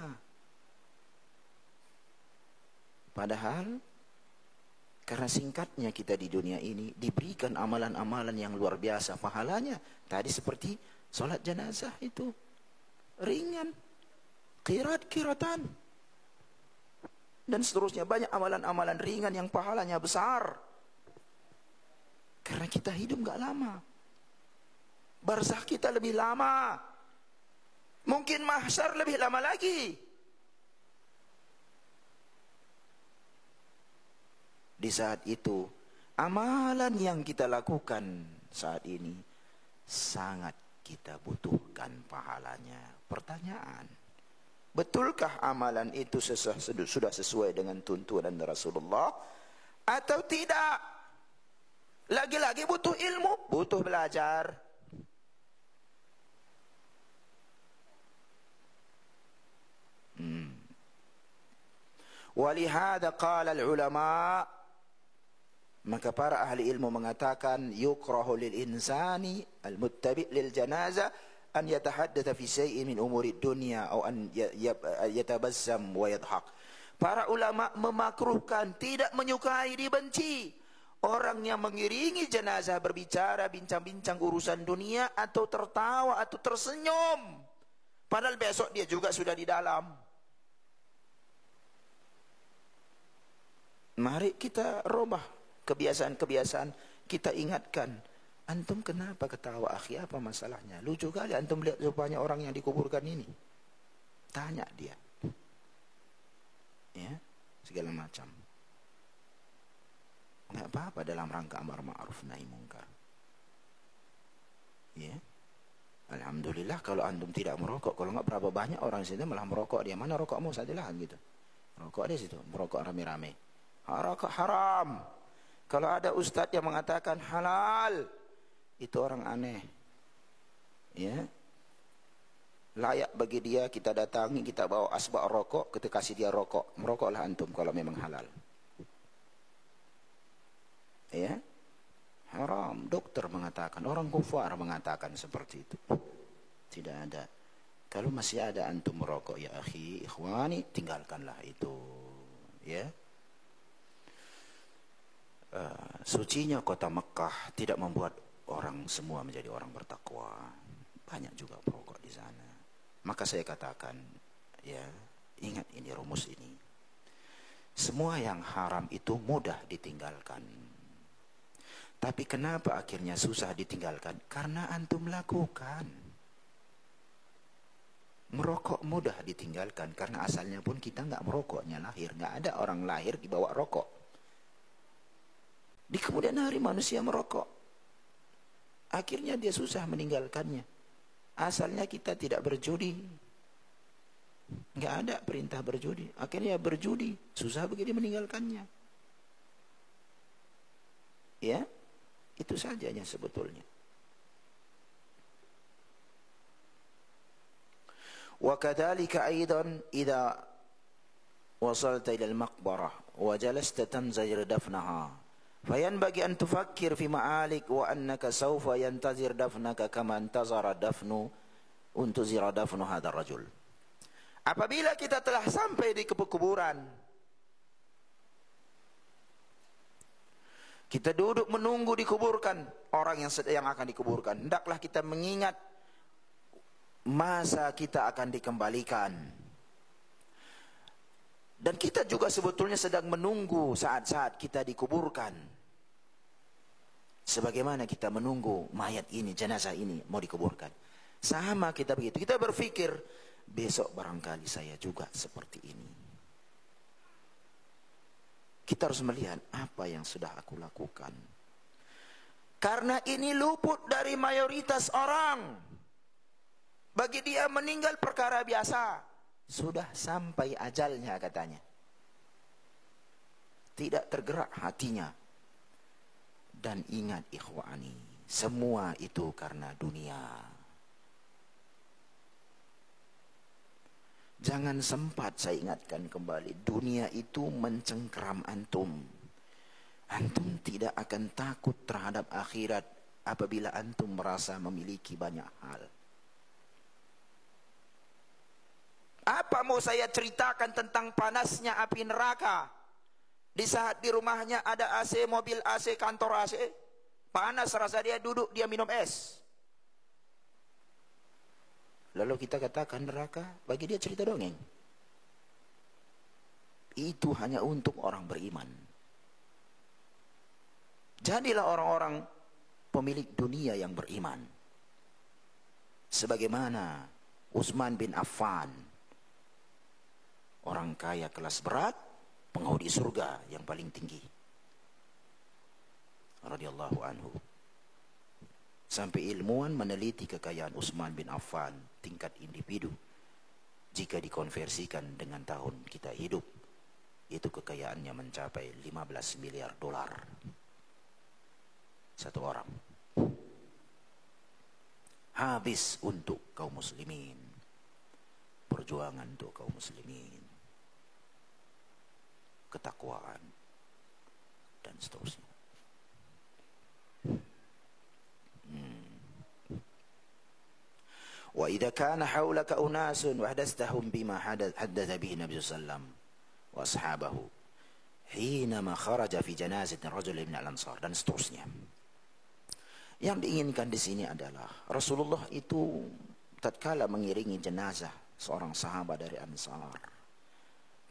Padahal karena singkatnya kita di dunia ini diberikan amalan-amalan yang luar biasa pahalanya. Tadi seperti salat jenazah itu ringan, qirat-qiratan, dan seterusnya, banyak amalan-amalan ringan yang pahalanya besar. Karena kita hidup gak lama, barzakh kita lebih lama, mungkin mahsyar lebih lama lagi. Di saat itu, amalan yang kita lakukan saat ini sangat kita butuhkan pahalanya. Pertanyaan, betulkah amalan itu sudah sesuai dengan tuntunan Rasulullah atau tidak? Lagi-lagi butuh ilmu, butuh belajar. Walihada qala al-ulama, maka para ahli ilmu mengatakan yukrahu lil insani al-muttabi' lil janazah an yatahaddatha fi syai'in min umuri dunya atau an yatabassam wa yadhhak. Para ulama memakruhkan, tidak menyukai, dibenci orang yang mengiringi jenazah berbicara, bincang-bincang urusan dunia, atau tertawa atau tersenyum, padahal besok dia juga sudah di dalam. Mari kita rubah kebiasaan-kebiasaan. Kita ingatkan, antum kenapa ketawa akhi, apa masalahnya? Lucu kali antum lihat rupanya orang yang dikuburkan ini. Tanya dia, ya, segala macam. Nggak apa-apa dalam rangka amar ma'ruf nahi mungkar. Ya, alhamdulillah kalau antum tidak merokok. Kalau nggak, berapa banyak orang di sini malah merokok. Dia, mana rokokmu, sajalah gitu. Merokok di situ, merokok rame-rame. Rokok haram. Kalau ada ustadz yang mengatakan halal, itu orang aneh. Ya, layak bagi dia kita datangi, kita bawa asbak rokok, kita kasih dia rokok. Merokoklah antum kalau memang halal. Ya, haram. Dokter mengatakan, orang kufar mengatakan seperti itu. Tidak ada. Kalau masih ada antum merokok, ya akhi, ikhwani, tinggalkanlah itu. Ya, sucinya kota Mekah tidak membuat orang semua menjadi orang bertakwa. Banyak juga perokok di sana. Maka saya katakan, ya, ingat ini, rumus ini. Semua yang haram itu mudah ditinggalkan. Tapi kenapa akhirnya susah ditinggalkan? Karena antum lakukan. Merokok mudah ditinggalkan karena asalnya pun kita nggak merokoknya lahir. Nggak ada orang lahir dibawa rokok. Di kemudian hari manusia merokok. Akhirnya dia susah meninggalkannya. Asalnya kita tidak berjudi. Nggak ada perintah berjudi. Akhirnya berjudi. Susah begitu meninggalkannya. Ya, itu sajanya sebetulnya. Wa kadzalika aidan idza wasalta ila al-maqbarah wa jalasta tanzir dafnaha fayanbaghi an tufakkir fi ma'alik wa annaka sawfa yantazir dafnaka kama antazara dafnu untuzira dafnu hadzal rajul. Apabila kita telah sampai di kuburan, kita duduk menunggu dikuburkan orang yang akan dikuburkan, hendaklah kita mengingat masa kita akan dikembalikan. Dan kita juga sebetulnya sedang menunggu saat-saat kita dikuburkan. Sebagaimana kita menunggu mayat ini, jenazah ini mau dikuburkan. Sama kita begitu. Kita berpikir, besok barangkali saya juga seperti ini. Kita harus melihat apa yang sudah aku lakukan. Karena ini luput dari mayoritas orang. Bagi dia meninggal perkara biasa. Sudah sampai ajalnya katanya. Tidak tergerak hatinya. Dan ingat ikhwani, semua itu karena dunia. Jangan sempat saya ingatkan kembali, dunia itu mencengkeram antum. Antum tidak akan takut terhadap akhirat apabila antum merasa memiliki banyak hal. Apa mau saya ceritakan tentang panasnya api neraka? Di saat di rumahnya ada AC, mobil AC, kantor AC, panas rasa dia duduk, dia minum es. Lalu kita katakan neraka, bagi dia cerita dongeng. Itu hanya untuk orang beriman. Jadilah orang-orang pemilik dunia yang beriman. Sebagaimana Utsman bin Affan, orang kaya kelas berat, penghuni surga yang paling tinggi. Radhiyallahu anhu. Sampai ilmuwan meneliti kekayaan Utsman bin Affan tingkat individu. Jika dikonversikan dengan tahun kita hidup, itu kekayaannya mencapai 15 miliar dolar. Satu orang. Habis untuk kaum muslimin. Perjuangan untuk kaum muslimin. Ketakwaan. Dan seterusnya. Wa idza kana haulaka unasun wa hadastahum bima haddatha bihi Nabi sallallahu alaihi wasallam wa ashabahu hinama kharaja fi janazati rajul min al-ansar, dan seterusnya. Yang diinginkan di sini adalah Rasulullah itu tatkala mengiringi jenazah seorang sahabat dari Ansar,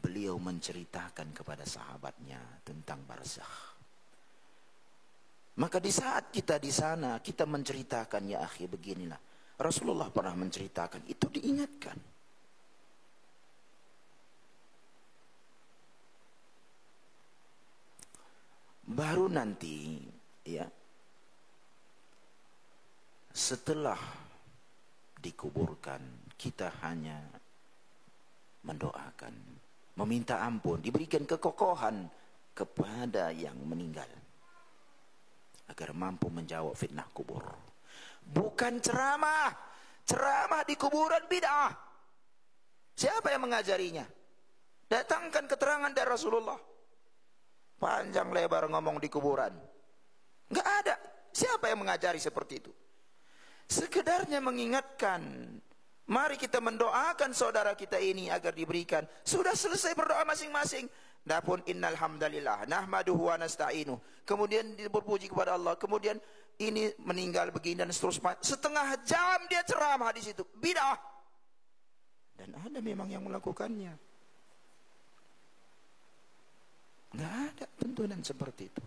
beliau menceritakan kepada sahabatnya tentang barzakh. Maka di saat kita di sana, kita menceritakan, ya akhi beginilah, Rasulullah pernah menceritakan, itu diingatkan. Baru nanti, ya, setelah dikuburkan, kita hanya mendoakan, meminta ampun, diberikan kekokohan kepada yang meninggal, agar mampu menjawab fitnah kubur. Bukan ceramah. Ceramah di kuburan bid'ah. Siapa yang mengajarinya? Datangkan keterangan dari Rasulullah. Panjang lebar ngomong di kuburan. Enggak ada. Siapa yang mengajari seperti itu? Sekedarnya mengingatkan. Mari kita mendoakan saudara kita ini agar diberikan. Sudah selesai berdoa masing-masing. Dapun innal hamdalillah nahmaduhu wa nasta'inu. Kemudian berpuji kepada Allah. Kemudian ini meninggal begini dan seterusnya. Setengah jam dia ceramah di situ. Bid'ah. Dan ada memang yang melakukannya. Nggak ada tuntunan seperti itu.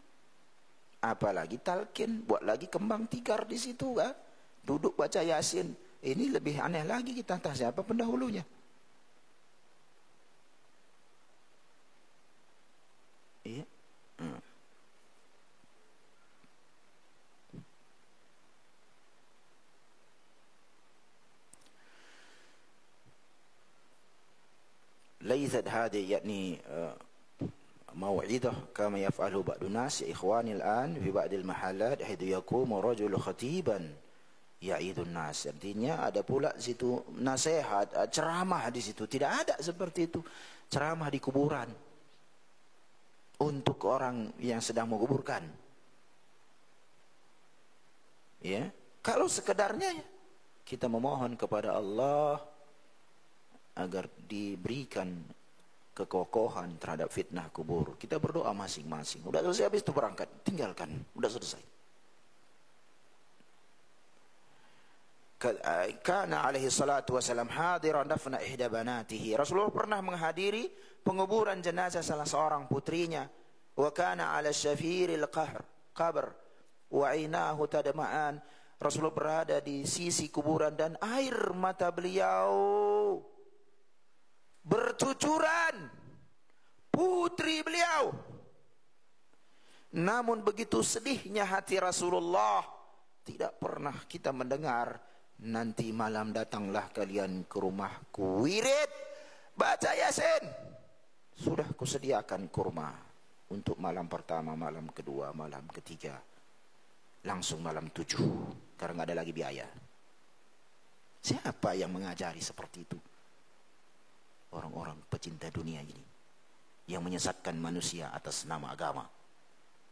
Apalagi talqin, buat lagi kembang tikar di situ, kan? Duduk baca Yasin. Ini lebih aneh lagi, kita entah siapa pendahulunya. Iya. ليست هذه يعني موعظة كما يفعله بعض الناس يا إخواني الآن في بعض المحلات حيث يقوم رجل خطيبا يعيد الناس. Artinya ada pula situ nasihat, ceramah di situ. Tidak ada seperti itu. Ceramah di kuburan untuk orang yang sedang menguburkan. Ya, kalau sekedarnya kita memohon kepada Allah agar diberikan kekokohan terhadap fitnah kubur. Kita berdoa masing-masing. Udah selesai, habis itu berangkat, tinggalkan. Udah selesai. Kana alaihi salatu wasalam hadiran dafna ihda banatihi. Rasulullah pernah menghadiri penguburan jenazah salah seorang putrinya. Wa kana ala syafiril qabr wa ainahu tadma'an. Rasulullah berada di sisi kuburan dan air mata beliau bercucuran. Putri beliau Namun begitu sedihnya hati Rasulullah, tidak pernah kita mendengar, nanti malam datanglah kalian ke rumahku, wirid, baca Yasin. Sudah kusediakan kurma untuk malam pertama, malam kedua, malam ketiga, langsung malam 7, karena nggak ada lagi biaya. Siapa yang mengajari seperti itu? Orang-orang pecinta dunia ini, yang menyesatkan manusia atas nama agama.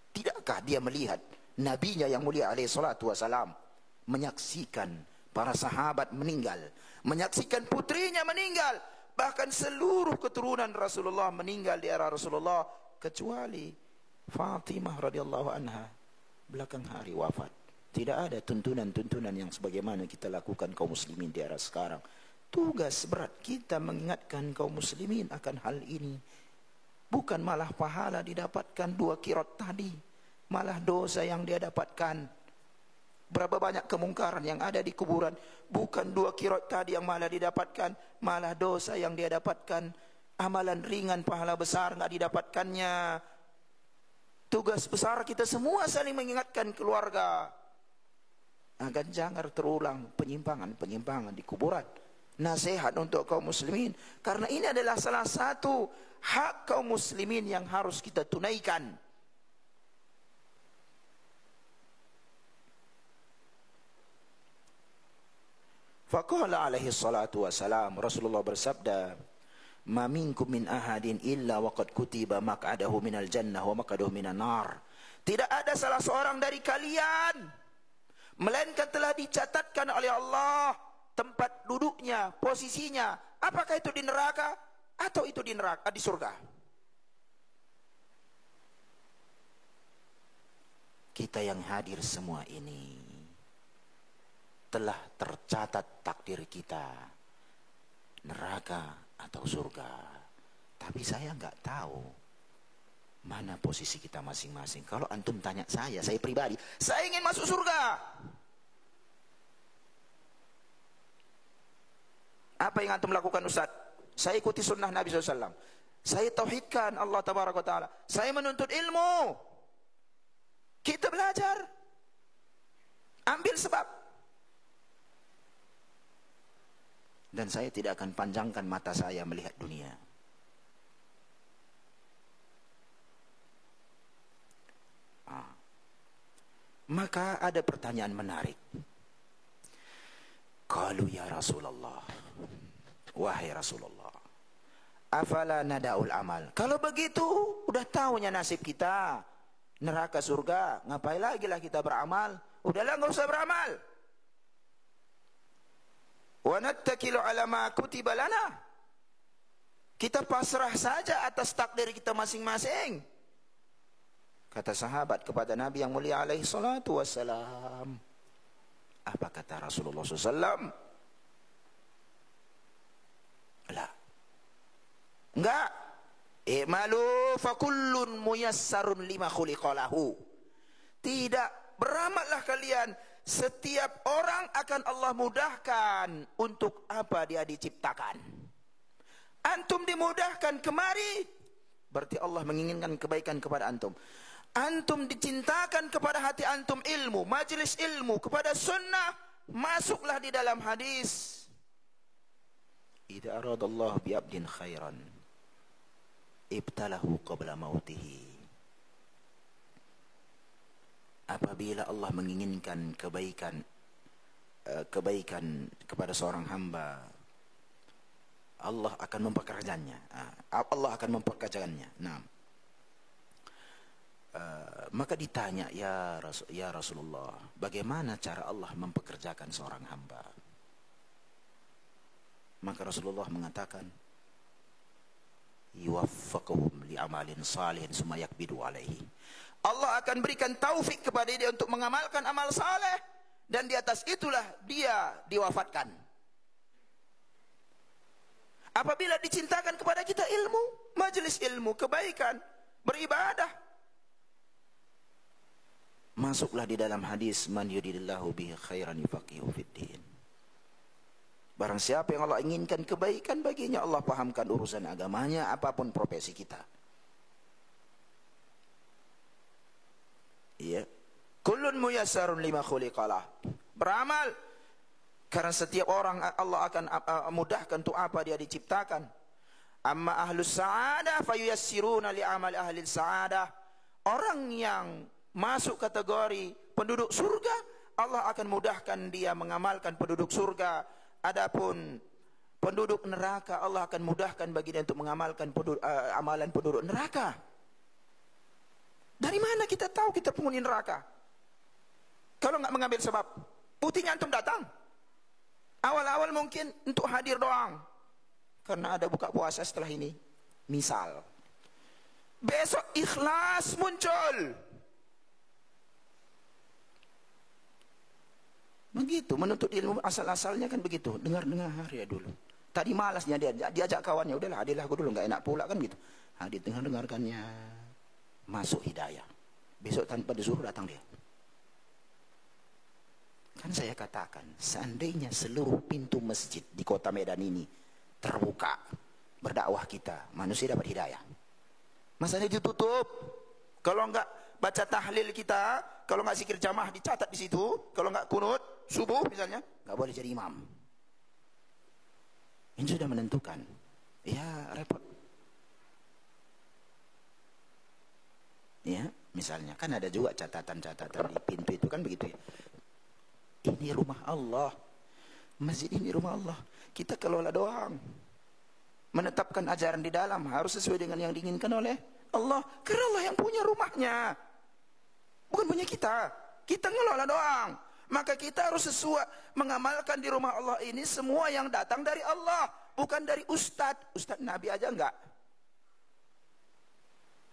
Tidakkah dia melihat nabinya yang mulia alaihi salatu wasalam menyaksikan para sahabat meninggal, menyaksikan putrinya meninggal, bahkan seluruh keturunan Rasulullah meninggal di era Rasulullah, kecuali Fatimah radhiyallahu anha belakang hari wafat. Tidak ada tuntunan-tuntunan yang sebagaimana kita lakukan kaum muslimin di era sekarang. Tugas berat kita mengingatkan kaum muslimin akan hal ini. Bukan malah pahala didapatkan 2 qiraat tadi, malah dosa yang dia dapatkan. Berapa banyak kemungkaran yang ada di kuburan, bukan 2 qiraat tadi yang malah didapatkan, malah dosa yang dia dapatkan. Amalan ringan pahala besar nggak didapatkannya. Tugas besar kita semua saling mengingatkan keluarga agar jangan terulang penyimpangan-penyimpangan di kuburan. Nasihat untuk kaum muslimin, karena ini adalah salah satu hak kaum muslimin yang harus kita tunaikan. Faqala alaihi salatu wassalam, Rasulullah bersabda, "Ma minkum min ahadin illa waqad kutiba maq'adahu minal jannah wa maq'adahu minan nar." Tidak ada salah seorang dari kalian melainkan telah dicatatkan oleh Allah tempat duduknya, posisinya, apakah itu di neraka atau itu di neraka, di surga. Kita yang hadir semua ini telah tercatat takdir kita, neraka atau surga. Tapi saya nggak tahu mana posisi kita masing-masing. Kalau antum tanya saya pribadi, saya ingin masuk surga. Apa yang antum lakukan, Ustaz? Saya ikuti sunnah Nabi SAW. Saya tauhidkan Allah Tabaraka wa Ta'ala. Saya menuntut ilmu. Kita belajar. Ambil sebab. Dan saya tidak akan panjangkan mata saya melihat dunia. Maka ada pertanyaan menarik. Qalu ya Rasulullah, wahai Rasulullah, afala nada'ul amal. Kalau begitu, udah tahunya nasib kita, neraka surga, ngapain lagi lah kita beramal? Udahlah nggak usah beramal. Wa nattakilu ala ma kutiba lana. Kita pasrah saja atas takdir kita masing-masing. Kata sahabat kepada Nabi yang mulia alaihi salatu wassalam. Apa kata Rasulullah SAW? Lah, enggak. I'malu fakullun muyassarun lima khuliqalahu. Tidak, beramallah kalian. Setiap orang akan Allah mudahkan untuk apa dia diciptakan. Antum dimudahkan kemari, berarti Allah menginginkan kebaikan kepada antum. Antum dicintakan kepada hati antum ilmu, majelis ilmu, kepada sunnah, masuklah di dalam hadis. Idza aradallahu bi 'abdin khairan ibtalahu qabla mautihi. Apabila Allah menginginkan kebaikan kepada seorang hamba, Allah akan mempekerjaannya. Allah akan mempekerjaannya. Nah, maka ditanya, ya Rasulullah, bagaimana cara Allah mempekerjakan seorang hamba? Maka Rasulullah mengatakan, yuwaffaquhum li'amalin salihin summa yakbidu alaihi. Allah akan berikan taufik kepada dia untuk mengamalkan amal saleh, dan di atas itulah dia diwafatkan. Apabila dicintakan kepada kita ilmu, majelis ilmu, kebaikan, beribadah, masuklah di dalam hadis, man yuridillahu bihi khairan yufaqihu fiddin. Barang siapa yang Allah inginkan kebaikan baginya, Allah pahamkan urusan agamanya, apapun profesi kita. Iya. Kullun muyassarun lima khuliqalah. Beramal karena setiap orang Allah akan mudahkan untuk apa dia diciptakan. Amma ahlus sa'adah fayuyassiruna li amal ahli sa'adah. Orang yang masuk kategori penduduk surga, Allah akan mudahkan dia mengamalkan penduduk surga. Adapun penduduk neraka, Allah akan mudahkan bagi dia untuk mengamalkan amalan penduduk neraka. Dari mana kita tahu kita penghuni neraka? Kalau nggak mengambil sebab, buktinya antum datang. Awal-awal mungkin untuk hadir doang, karena ada buka puasa setelah ini. Misal, besok ikhlas muncul. Begitu, menuntut ilmu asal-asalnya kan begitu. Dengar-dengar ya dulu. Tadi malasnya dia diajak kawannya, udahlah hadirlah aku dulu, nggak enak pula kan gitu. Hadir dengar-dengarkannya, masuk hidayah. Besok tanpa disuruh datang dia. Kan saya katakan, seandainya seluruh pintu masjid di kota Medan ini terbuka, berdakwah kita, manusia dapat hidayah. Masanya ditutup. Kalau enggak baca tahlil kita, kalau enggak zikir jamaah dicatat di situ, kalau enggak kunut subuh misalnya, enggak boleh jadi imam. Ini sudah menentukan. Ya repot. Ya, misalnya kan ada juga catatan-catatan di pintu itu kan begitu ya. Ini rumah Allah. Masjid ini rumah Allah. Kita kelola doang. Menetapkan ajaran di dalam harus sesuai dengan yang diinginkan oleh Allah. Karena Allah yang punya rumahnya. Bukan punya kita. Kita ngelola doang. Maka kita harus sesuai mengamalkan di rumah Allah ini semua yang datang dari Allah. Bukan dari ustadz. Ustadz Nabi aja enggak.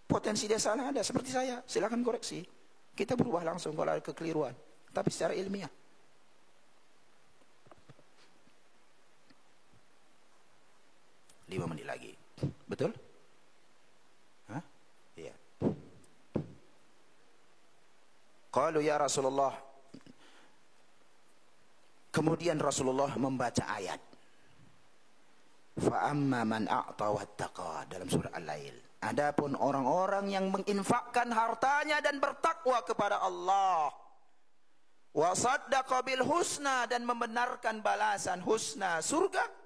Potensi dia salah ada. Seperti saya. Silakan koreksi. Kita berubah langsung kalau ada kekeliruan. Tapi secara ilmiah. 5 menit lagi. Betul? Hah? Iya. Qalu ya Rasulullah. Kemudian Rasulullah membaca ayat. Fa amma man a'ta wattaqa dalam surah Al-Lail. Adapun orang-orang yang menginfakkan hartanya dan bertakwa kepada Allah. Wa saddaqa bil husna dan membenarkan balasan husna surga.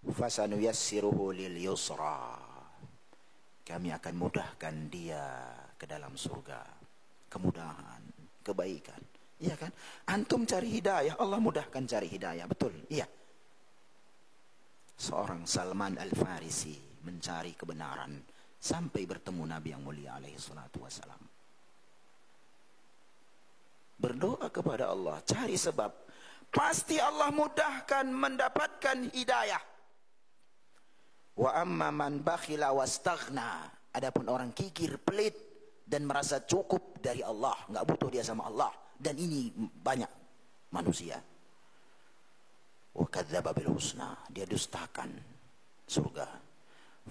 Fasanuyassiruhu lil yusra. Kami akan mudahkan dia ke dalam surga. Kemudahan, kebaikan. Iya kan? Antum cari hidayah, Allah mudahkan cari hidayah. Betul? Iya. Seorang Salman Al-Farisi mencari kebenaran sampai bertemu Nabi yang mulia alaihi salatu wassalam. Berdoa kepada Allah, cari sebab. Pasti Allah mudahkan mendapatkan hidayah. Wa amma man bakhila wastaghna. Adapun orang kikir, pelit dan merasa cukup dari Allah, enggak butuh dia sama Allah, dan ini banyak manusia. Wa kadzdzaba bil husna, dia dustakan surga.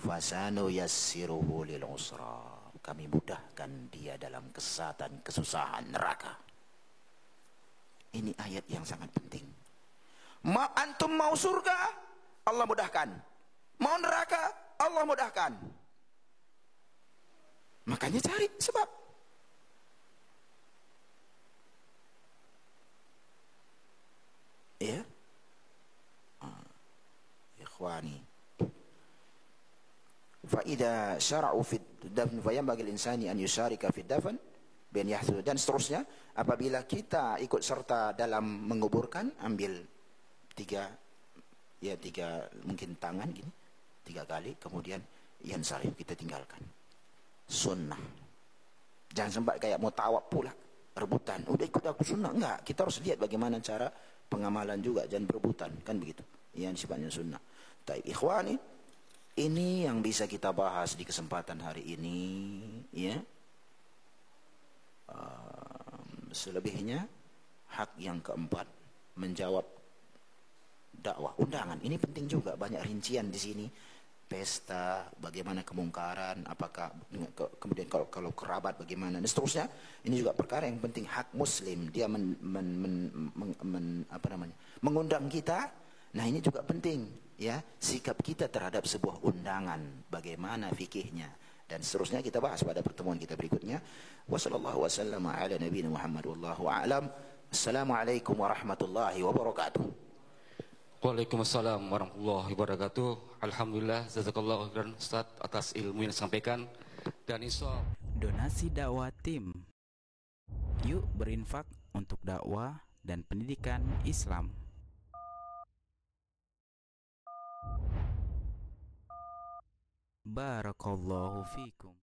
Fasanu yassiruhu lil usra. Kami mudahkan dia dalam kesesatan, kesusahan neraka. Ini ayat yang sangat penting. Antum mau surga, Allah mudahkan. Mau neraka, Allah mudahkan. Makanya cari sebab. Ya. Ikhwani. Fa idza syara'u fi dafn fa yanbaghi al-insani an yusharika fi dafn bin yahsu, dan seterusnya. Apabila kita ikut serta dalam menguburkan, ambil tiga mungkin tangan gini 3 kali, kemudian yansarif, kita tinggalkan. Sunnah. Jangan sampai kayak mau tawab pula, rebutan. Udah ikut aku sunnah, enggak. Kita harus lihat bagaimana cara pengamalan juga, jangan berebutan, kan begitu. Yang sifatnya sunnah. Taib ikhwani, ini yang bisa kita bahas di kesempatan hari ini, ya. Selebihnya hak yang keempat, menjawab dakwah undangan. Ini penting juga, banyak rincian di sini. Pesta, bagaimana kemungkaran, apakah kemudian kalau kerabat bagaimana, dan seterusnya. Ini juga perkara yang penting, hak muslim, dia mengundang kita. Nah, ini juga penting, ya, sikap kita terhadap sebuah undangan, bagaimana fikihnya. Dan seterusnya kita bahas pada pertemuan kita berikutnya. Wassallallahu wasallam ala nabiyina Muhammad wallahu a'lam. Assalamualaikum warahmatullahi wabarakatuh. Waalaikumsalam warahmatullahi wabarakatuh. Alhamdulillah, jazakallahu khairan Ustaz atas ilmu yang disampaikan. Dan insya Donasi dakwah tim. Yuk berinfak untuk dakwah dan pendidikan Islam. Barakallahu fikum.